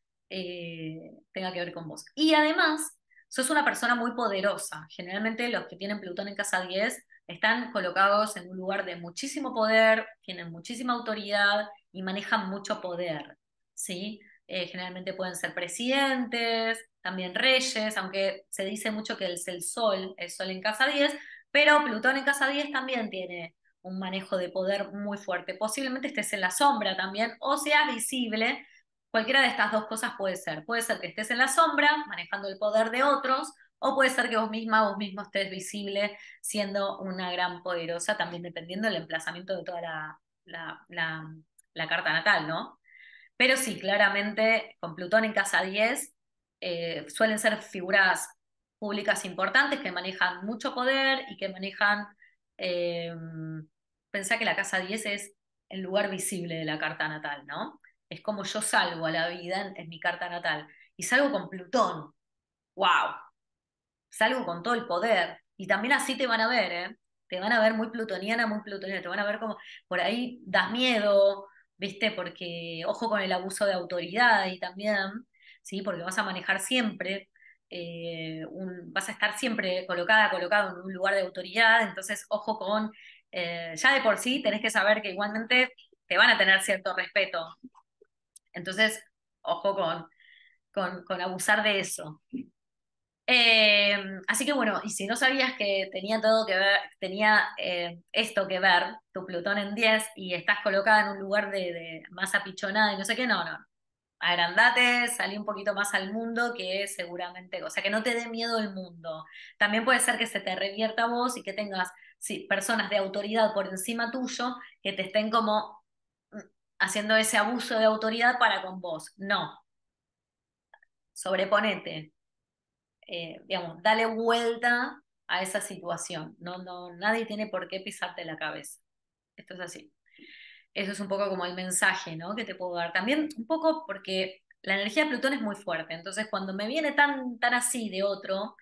tenga que ver con vos. Y además, sos una persona muy poderosa. Generalmente los que tienen Plutón en casa 10 están colocados en un lugar de muchísimo poder, tienen muchísima autoridad y manejan mucho poder, ¿sí? Generalmente pueden ser presidentes, también reyes, aunque se dice mucho que es el sol en casa 10, pero Plutón en casa 10 también tiene un manejo de poder muy fuerte. Posiblemente estés en la sombra también, o seas visible. Cualquiera de estas dos cosas puede ser. Puede ser que estés en la sombra, manejando el poder de otros, o puede ser que vos misma, vos mismo estés visible, siendo una gran poderosa, también dependiendo del emplazamiento de toda la, la, la carta natal, ¿no? Pero sí, claramente con Plutón en casa 10 suelen ser figuras públicas importantes que manejan mucho poder y que manejan, eh, pensá que la casa 10 es el lugar visible de la carta natal, ¿no? Es como yo salgo a la vida en mi carta natal. Y salgo con Plutón. ¡Wow! Salgo con todo el poder. Y también así te van a ver, ¿eh? Te van a ver muy plutoniana, te van a ver como por ahí das miedo, ¿viste? Porque ojo con el abuso de autoridad y también, ¿sí? Porque vas a manejar siempre, vas a estar siempre colocado en un lugar de autoridad, entonces ojo con, ya de por sí tenés que saber que igualmente te van a tener cierto respeto. Entonces, ojo con abusar de eso. Así que bueno, y si no sabías que tenía todo que ver, tenía esto que ver, tu Plutón en 10 y estás colocada en un lugar de más apichonada y no sé qué, no, no. Agrandate, salí un poquito más al mundo, que seguramente, o sea, que no te dé miedo el mundo. También puede ser que se te revierta a vos y que tengas, sí, personas de autoridad por encima tuyo que te estén como mm, haciendo ese abuso de autoridad para con vos. No, sobreponete, digamos, dale vuelta a esa situación. No, no, nadie tiene por qué pisarte la cabeza. Esto es así. Eso es un poco como el mensaje, ¿no? Que te puedo dar. También un poco porque la energía de Plutón es muy fuerte. Entonces, cuando me viene tan así de otro,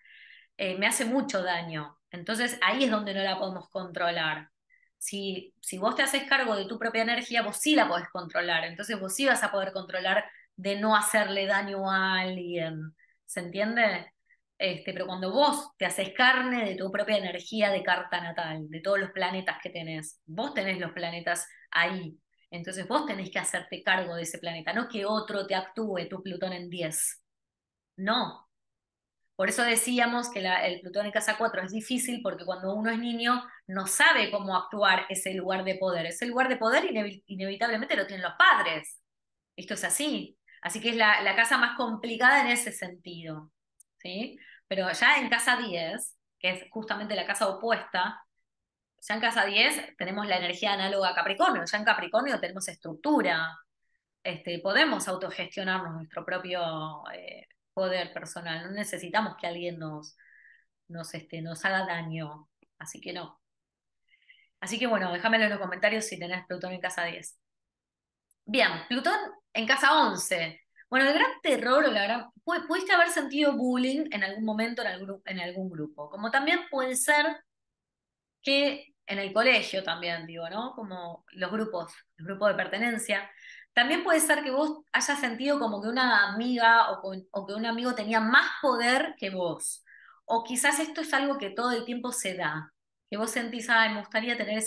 me hace mucho daño. Entonces, ahí es donde no la podemos controlar. Si vos te haces cargo de tu propia energía, vos sí la podés controlar. Entonces, vos sí vas a poder controlar de no hacerle daño a alguien. ¿Se entiende? Pero cuando vos te haces carne de tu propia energía de carta natal, de todos los planetas que tenés, vos tenés los planetas ahí. Entonces vos tenés que hacerte cargo de ese planeta, no que otro te actúe tu Plutón en 10. No, por eso decíamos que el Plutón en casa 4 es difícil porque cuando uno es niño no sabe cómo actuar ese lugar de poder. Ese lugar de poder inevitablemente lo tienen los padres. Esto es así. Así que es la casa más complicada en ese sentido. ¿Sí? Pero ya en casa 10, que es justamente la casa opuesta, ya en casa 10 tenemos la energía análoga a Capricornio. Ya en Capricornio tenemos estructura, podemos autogestionarnos nuestro propio poder personal, no necesitamos que alguien nos haga daño, así que no. Así que bueno, déjamelo en los comentarios si tenés Plutón en casa 10. Bien, Plutón en casa 11. Bueno, el gran terror o la gran... Pudiste haber sentido bullying en algún momento en algún grupo, como también puede ser que en el colegio también, digo, ¿no? Como los grupos de pertenencia. También puede ser que vos hayas sentido como que una amiga o que un amigo tenía más poder que vos. O quizás esto es algo que todo el tiempo se da. Que vos sentís, ay, me gustaría tener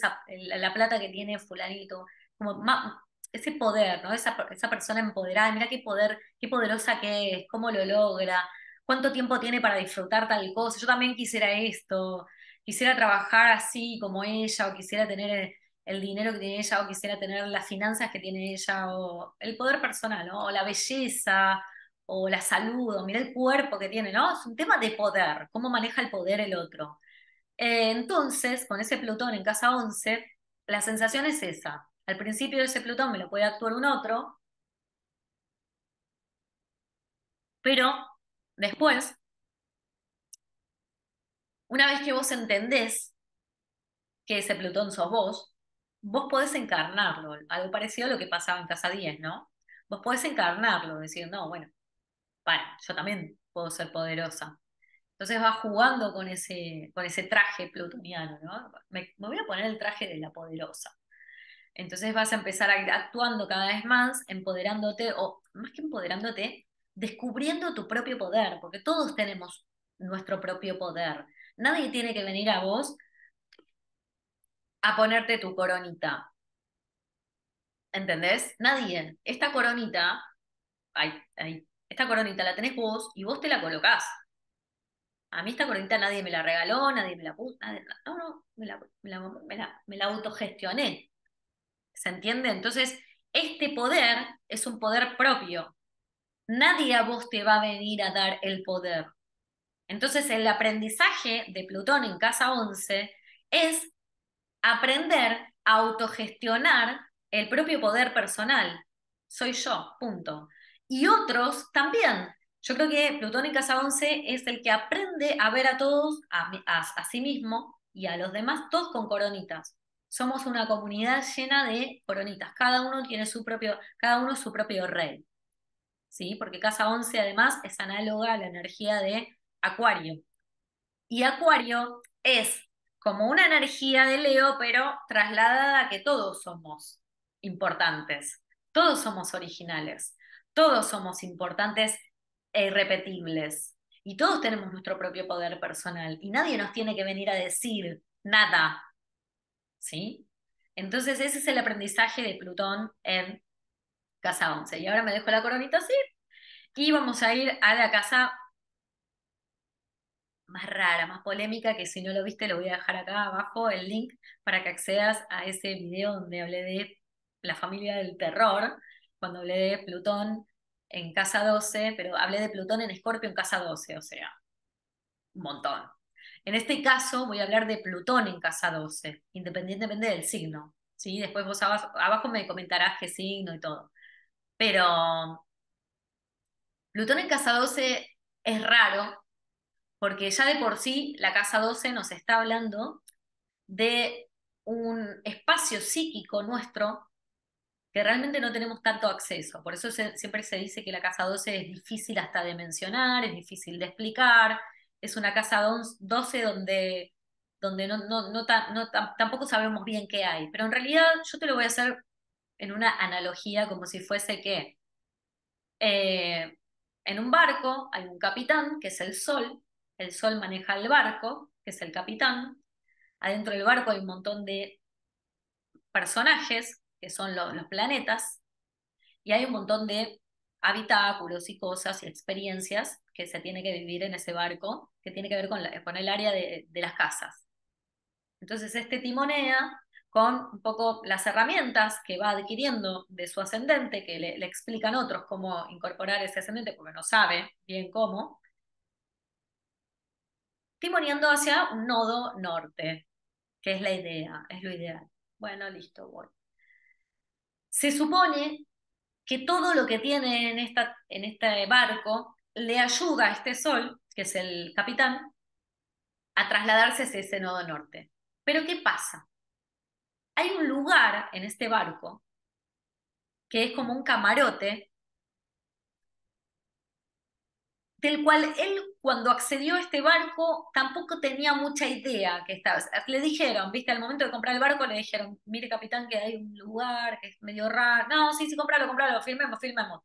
la plata que tiene fulanito. Como ese poder, ¿no? Esa persona empoderada. Mira qué poder, qué poderosa que es, cómo lo logra, cuánto tiempo tiene para disfrutar tal cosa. Yo también quisiera esto. Quisiera trabajar así como ella, o quisiera tener el dinero que tiene ella, o quisiera tener las finanzas que tiene ella, o el poder personal, ¿no? O la belleza, o la salud, o mira el cuerpo que tiene, ¿no? Es un tema de poder, cómo maneja el poder el otro. Entonces, con ese Plutón en casa 11 la sensación es esa. Al principio ese Plutón me lo puede actuar un otro, pero después, una vez que vos entendés que ese Plutón sos vos, vos podés encarnarlo, algo parecido a lo que pasaba en casa 10, ¿no? Vos podés encarnarlo, decir, no, bueno, para, yo también puedo ser poderosa. Entonces vas jugando con ese traje plutoniano, ¿no? Me voy a poner el traje de la poderosa. Entonces vas a empezar a ir actuando cada vez más, empoderándote, o más que empoderándote, descubriendo tu propio poder, porque todos tenemos nuestro propio poder. Nadie tiene que venir a vos a ponerte tu coronita, ¿entendés? Nadie. Esta coronita, esta coronita la tenés vos y vos te la colocás. A mí esta coronita nadie me la regaló, nadie me la puso, no, no, me la autogestioné. ¿Se entiende? Entonces, este poder es un poder propio. Nadie a vos te va a venir a dar el poder. Entonces, el aprendizaje de Plutón en casa 11 es aprender a autogestionar el propio poder personal. Soy yo, punto. Y otros también. Yo creo que Plutón en casa 11 es el que aprende a ver a todos, a sí mismo y a los demás, todos con coronitas. Somos una comunidad llena de coronitas. Cada uno es su propio rey. ¿Sí? Porque casa 11 además es análoga a la energía de Acuario. Y Acuario es como una energía de Leo, pero trasladada a que todos somos importantes, todos somos originales, todos somos importantes e irrepetibles. Y todos tenemos nuestro propio poder personal. Y nadie nos tiene que venir a decir nada, ¿sí? Entonces ese es el aprendizaje de Plutón en casa 11. Y ahora me dejo la coronita así y vamos a ir a la casa más rara, más polémica, que si no lo viste lo voy a dejar acá abajo el link para que accedas a ese video donde hablé de la familia del terror, cuando hablé de Plutón en casa 12, pero hablé de Plutón en Escorpio en casa 12, o sea, un montón. En este caso voy a hablar de Plutón en casa 12, independientemente del signo, ¿sí? Después vos abajo me comentarás qué signo y todo. Pero Plutón en casa 12 es raro porque ya de por sí la casa 12 nos está hablando de un espacio psíquico nuestro que realmente no tenemos tanto acceso. Por eso siempre se dice que la casa 12 es difícil hasta de mencionar, es difícil de explicar, es una casa 12 donde tampoco sabemos bien qué hay. Pero en realidad yo te lo voy a hacer en una analogía como si fuese que eh, en un barco hay un capitán, que es el sol maneja el barco, que es el capitán, adentro del barco hay un montón de personajes, que son los planetas, y hay un montón de habitáculos y cosas y experiencias que se tiene que vivir en ese barco, que tiene que ver con el área de las casas. Entonces este timonea con un poco las herramientas que va adquiriendo de su ascendente, que le explican otros cómo incorporar ese ascendente, porque no sabe bien cómo, timoneando hacia un nodo norte, que es la idea, es lo ideal. Bueno, listo, voy. Se supone que todo lo que tiene en este barco le ayuda a este sol, que es el capitán, a trasladarse hacia ese nodo norte. Pero ¿qué pasa? Hay un lugar en este barco que es como un camarote del cual él cuando accedió a este barco tampoco tenía mucha idea que estaba. Le dijeron, viste, al momento de comprar el barco le dijeron, mire capitán que hay un lugar que es medio raro. No, sí, sí, compralo, compralo, firmemos, firmemos.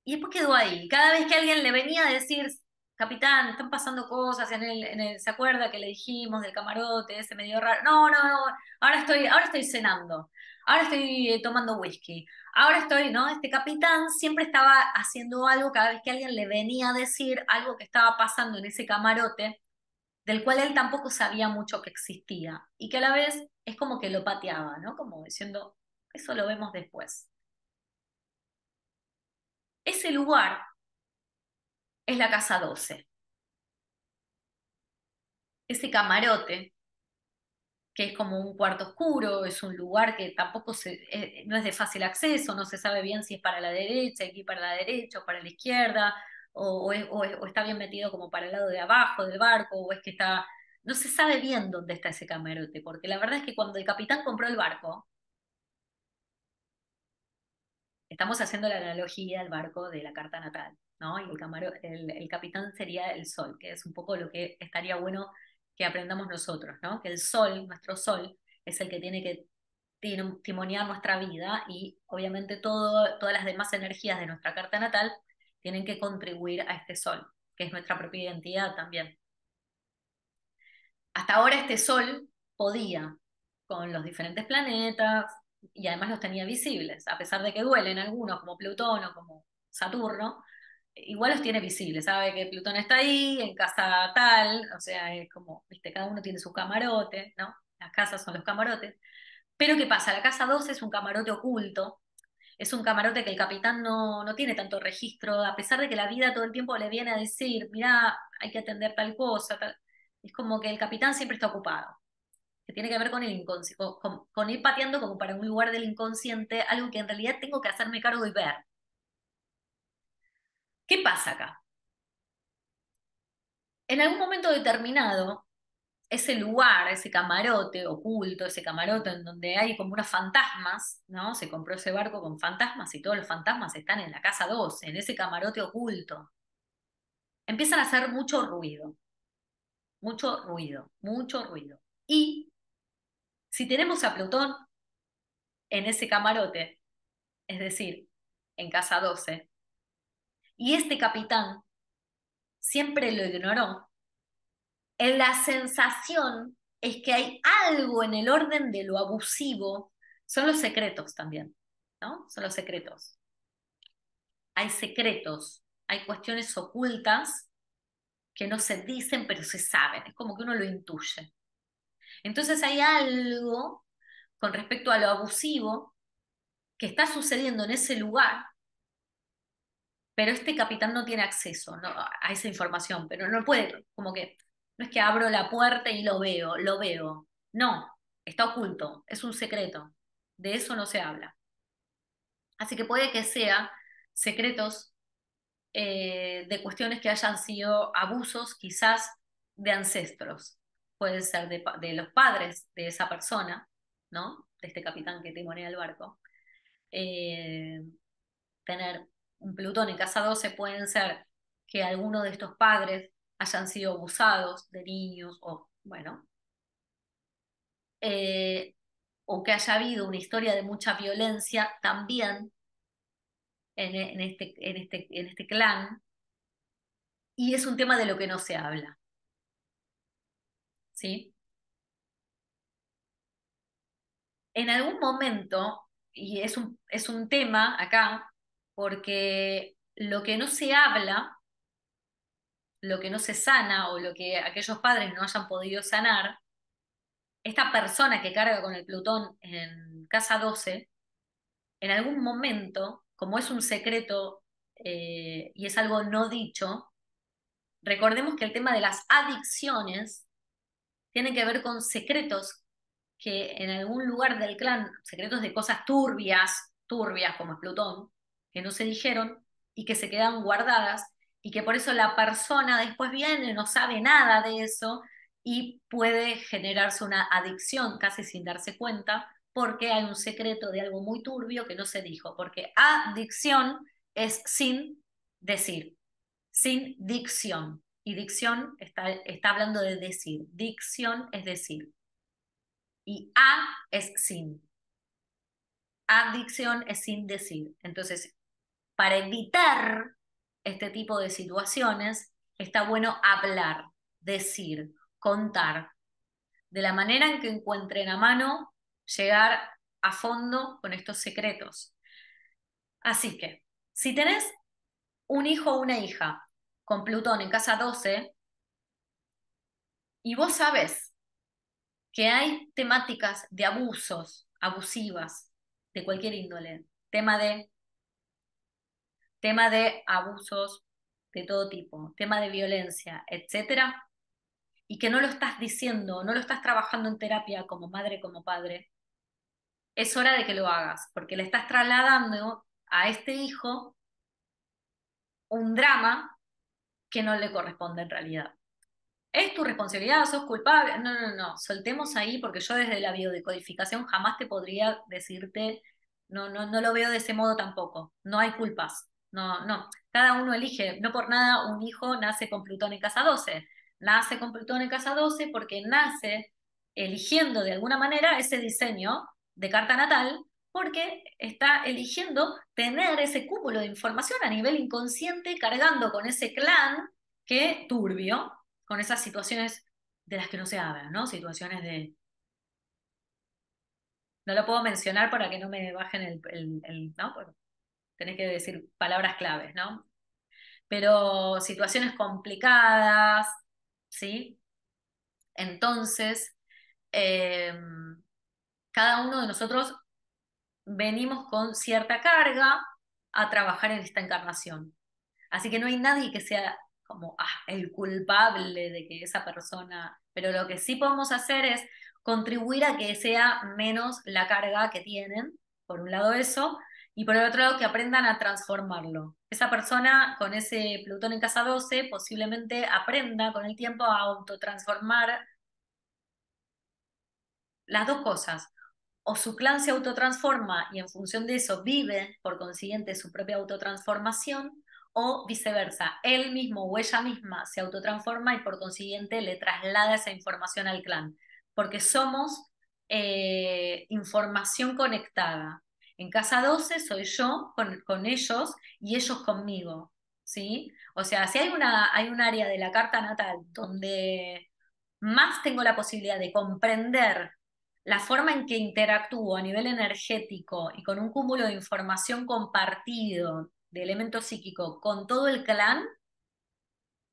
Y después quedó ahí. Cada vez que alguien le venía a decir, capitán, están pasando cosas ¿se acuerda que le dijimos del camarote, ese medio raro? No, no, no, ahora estoy cenando, ahora estoy tomando whisky, ahora estoy, ¿no? Este capitán siempre estaba haciendo algo cada vez que alguien le venía a decir algo que estaba pasando en ese camarote, del cual él tampoco sabía mucho que existía, y que a la vez es como que lo pateaba, ¿no? Como diciendo, eso lo vemos después. Ese lugar es la Casa 12. Ese camarote, que es como un cuarto oscuro, es un lugar que tampoco no es de fácil acceso, no se sabe bien si es para la derecha, aquí para la derecha o para la izquierda, o está bien metido como para el lado de abajo del barco, o es que está, no se sabe bien dónde está ese camarote, porque la verdad es que cuando el capitán compró el barco, estamos haciendo la analogía al barco de la carta natal, ¿no? Y el capitán sería el sol, que es un poco lo que estaría bueno que aprendamos nosotros, ¿no? Que el sol, nuestro sol, es el que tiene que timonear nuestra vida y obviamente todas las demás energías de nuestra carta natal tienen que contribuir a este sol, que es nuestra propia identidad también. Hasta ahora este sol podía, con los diferentes planetas, y además los tenía visibles, a pesar de que duelen algunos, como Plutón o como Saturno, igual los tiene visibles, sabe que Plutón está ahí, en casa tal, o sea, es como, viste, cada uno tiene su camarote, ¿no? Las casas son los camarotes. Pero ¿qué pasa? La casa 12 es un camarote oculto, es un camarote que el capitán no tiene tanto registro, a pesar de que la vida todo el tiempo le viene a decir, mirá, hay que atender tal cosa, tal. Es como que el capitán siempre está ocupado, que tiene que ver con el inconsciente, con ir pateando como para un lugar del inconsciente, algo que en realidad tengo que hacerme cargo y ver. ¿Qué pasa acá? En algún momento determinado, ese lugar, ese camarote oculto, ese camarote en donde hay como unos fantasmas, ¿no? Se compró ese barco con fantasmas y todos los fantasmas están en la casa 12, en ese camarote oculto. Empiezan a hacer mucho ruido, mucho ruido, mucho ruido. Y si tenemos a Plutón en ese camarote, es decir, en casa 12, y este capitán siempre lo ignoró, en la sensación es que hay algo en el orden de lo abusivo, son los secretos también, ¿no? Son los secretos. Hay secretos, hay cuestiones ocultas que no se dicen, pero se saben, es como que uno lo intuye. Entonces hay algo con respecto a lo abusivo que está sucediendo en ese lugar, pero este capitán no tiene acceso, ¿no? A esa información, pero no puede, como que no es que abro la puerta y lo veo. No, está oculto, es un secreto, de eso no se habla. Así que puede que sea secretos de cuestiones que hayan sido abusos quizás de ancestros, puede ser de los padres de esa persona, ¿no? De este capitán que timonea el barco. Eh, Tener un Plutón en casa 12 pueden ser que alguno de estos padres hayan sido abusados de niños o, bueno, eh, o que haya habido una historia de mucha violencia también en este clan, y es un tema de lo que no se habla, ¿sí? En algún momento, y es un tema acá, porque lo que no se habla, lo que no se sana o lo que aquellos padres no hayan podido sanar, esta persona que carga con el Plutón en casa 12, en algún momento, como es un secreto y es algo no dicho, recordemos que el tema de las adicciones tiene que ver con secretos que en algún lugar del clan, secretos de cosas turbias, turbias como es Plutón, que no se dijeron y que se quedan guardadas y que por eso la persona después viene, no sabe nada de eso y puede generarse una adicción casi sin darse cuenta porque hay un secreto de algo muy turbio que no se dijo, porque adicción es sin decir. sin dicción. Y dicción está hablando de decir. Dicción es decir. Y a es sin. Adicción es sin decir. Entonces, para evitar este tipo de situaciones, está bueno hablar, decir, contar, de la manera en que encuentren a mano, llegar a fondo con estos secretos. Así que, si tenés un hijo o una hija con Plutón en casa 12 y vos sabés que hay temáticas de abusos, abusivas, de cualquier índole, tema de abusos de todo tipo, tema de violencia, etcétera, y que no lo estás diciendo, no lo estás trabajando en terapia como madre, como padre, es hora de que lo hagas, porque le estás trasladando a este hijo un drama que no le corresponde en realidad. ¿Es tu responsabilidad? ¿Sos culpable? No, no, no, soltemos ahí porque yo desde la biodecodificación jamás te podría decirte, no, no, no lo veo de ese modo tampoco, no hay culpas, no, no, cada uno elige, no por nada un hijo nace con Plutón en casa 12, nace con Plutón en casa 12 porque nace eligiendo de alguna manera ese diseño de carta natal porque está eligiendo tener ese cúmulo de información a nivel inconsciente cargando con ese clan que turbio con esas situaciones de las que no se habla, ¿no? Situaciones de... No lo puedo mencionar para que no me bajen ¿no? Porque tenés que decir palabras claves, ¿no? Pero situaciones complicadas, ¿sí? Entonces, eh, cada uno de nosotros venimos con cierta carga a trabajar en esta encarnación. Así que no hay nadie que sea como el culpable de que esa persona, pero lo que sí podemos hacer es contribuir a que sea menos la carga que tienen, por un lado eso, y por el otro lado que aprendan a transformarlo. Esa persona con ese Plutón en casa 12 posiblemente aprenda con el tiempo a autotransformar las dos cosas. O su clan se autotransforma y en función de eso vive, por consiguiente, su propia autotransformación, o viceversa, él mismo o ella misma se autotransforma y por consiguiente le traslada esa información al clan, porque somos información conectada. En casa 12 soy yo con ellos y ellos conmigo, ¿sí? O sea, si hay un área de la carta natal donde más tengo la posibilidad de comprender la forma en que interactúo a nivel energético y con un cúmulo de información compartido de elemento psíquico con todo el clan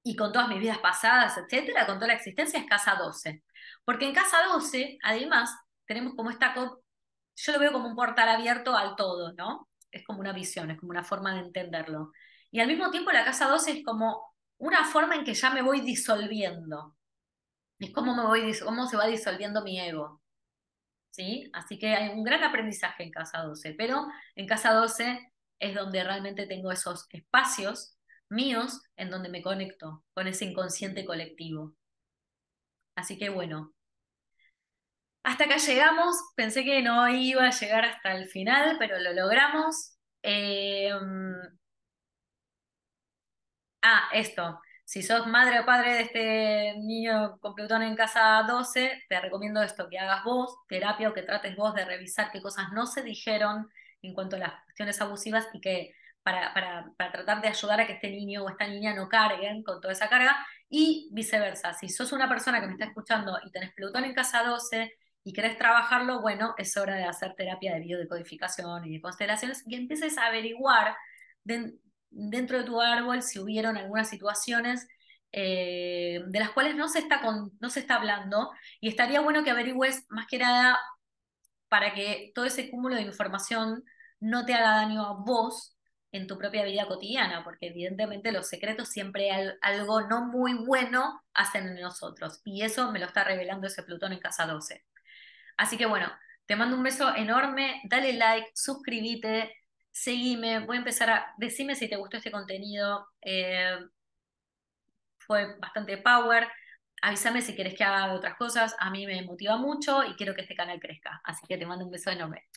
y con todas mis vidas pasadas, etcétera, con toda la existencia, es casa 12. Porque en casa 12, además, tenemos como yo lo veo como un portal abierto al todo, ¿no? Es como una visión, es como una forma de entenderlo. Y al mismo tiempo la casa 12 es como una forma en que ya me voy disolviendo. Es como cómo se va disolviendo mi ego. ¿Sí? Así que hay un gran aprendizaje en casa 12, pero en casa 12 es donde realmente tengo esos espacios míos en donde me conecto con ese inconsciente colectivo. Así que bueno, hasta acá llegamos, pensé que no iba a llegar hasta el final, pero lo logramos. Esto. Si sos madre o padre de este niño con Plutón en casa 12, te recomiendo esto, que hagas vos terapia o que trates vos de revisar qué cosas no se dijeron en cuanto a las cuestiones abusivas y que para tratar de ayudar a que este niño o esta niña no carguen con toda esa carga y viceversa. Si sos una persona que me está escuchando y tenés Plutón en casa 12 y querés trabajarlo, bueno, es hora de hacer terapia de biodecodificación y de constelaciones y que empieces a averiguar dentro de tu árbol si hubieron algunas situaciones de las cuales no se está hablando y estaría bueno que averigües más que nada para que todo ese cúmulo de información no te haga daño a vos en tu propia vida cotidiana, porque evidentemente los secretos siempre algo no muy bueno hacen en nosotros y eso me lo está revelando ese Plutón en casa 12. Así que bueno, te mando un beso enorme, dale like, suscríbete, seguime, voy a empezar decime si te gustó este contenido, fue bastante power, avísame si querés que haga de otras cosas, a mí me motiva mucho y quiero que este canal crezca, así que te mando un beso enorme.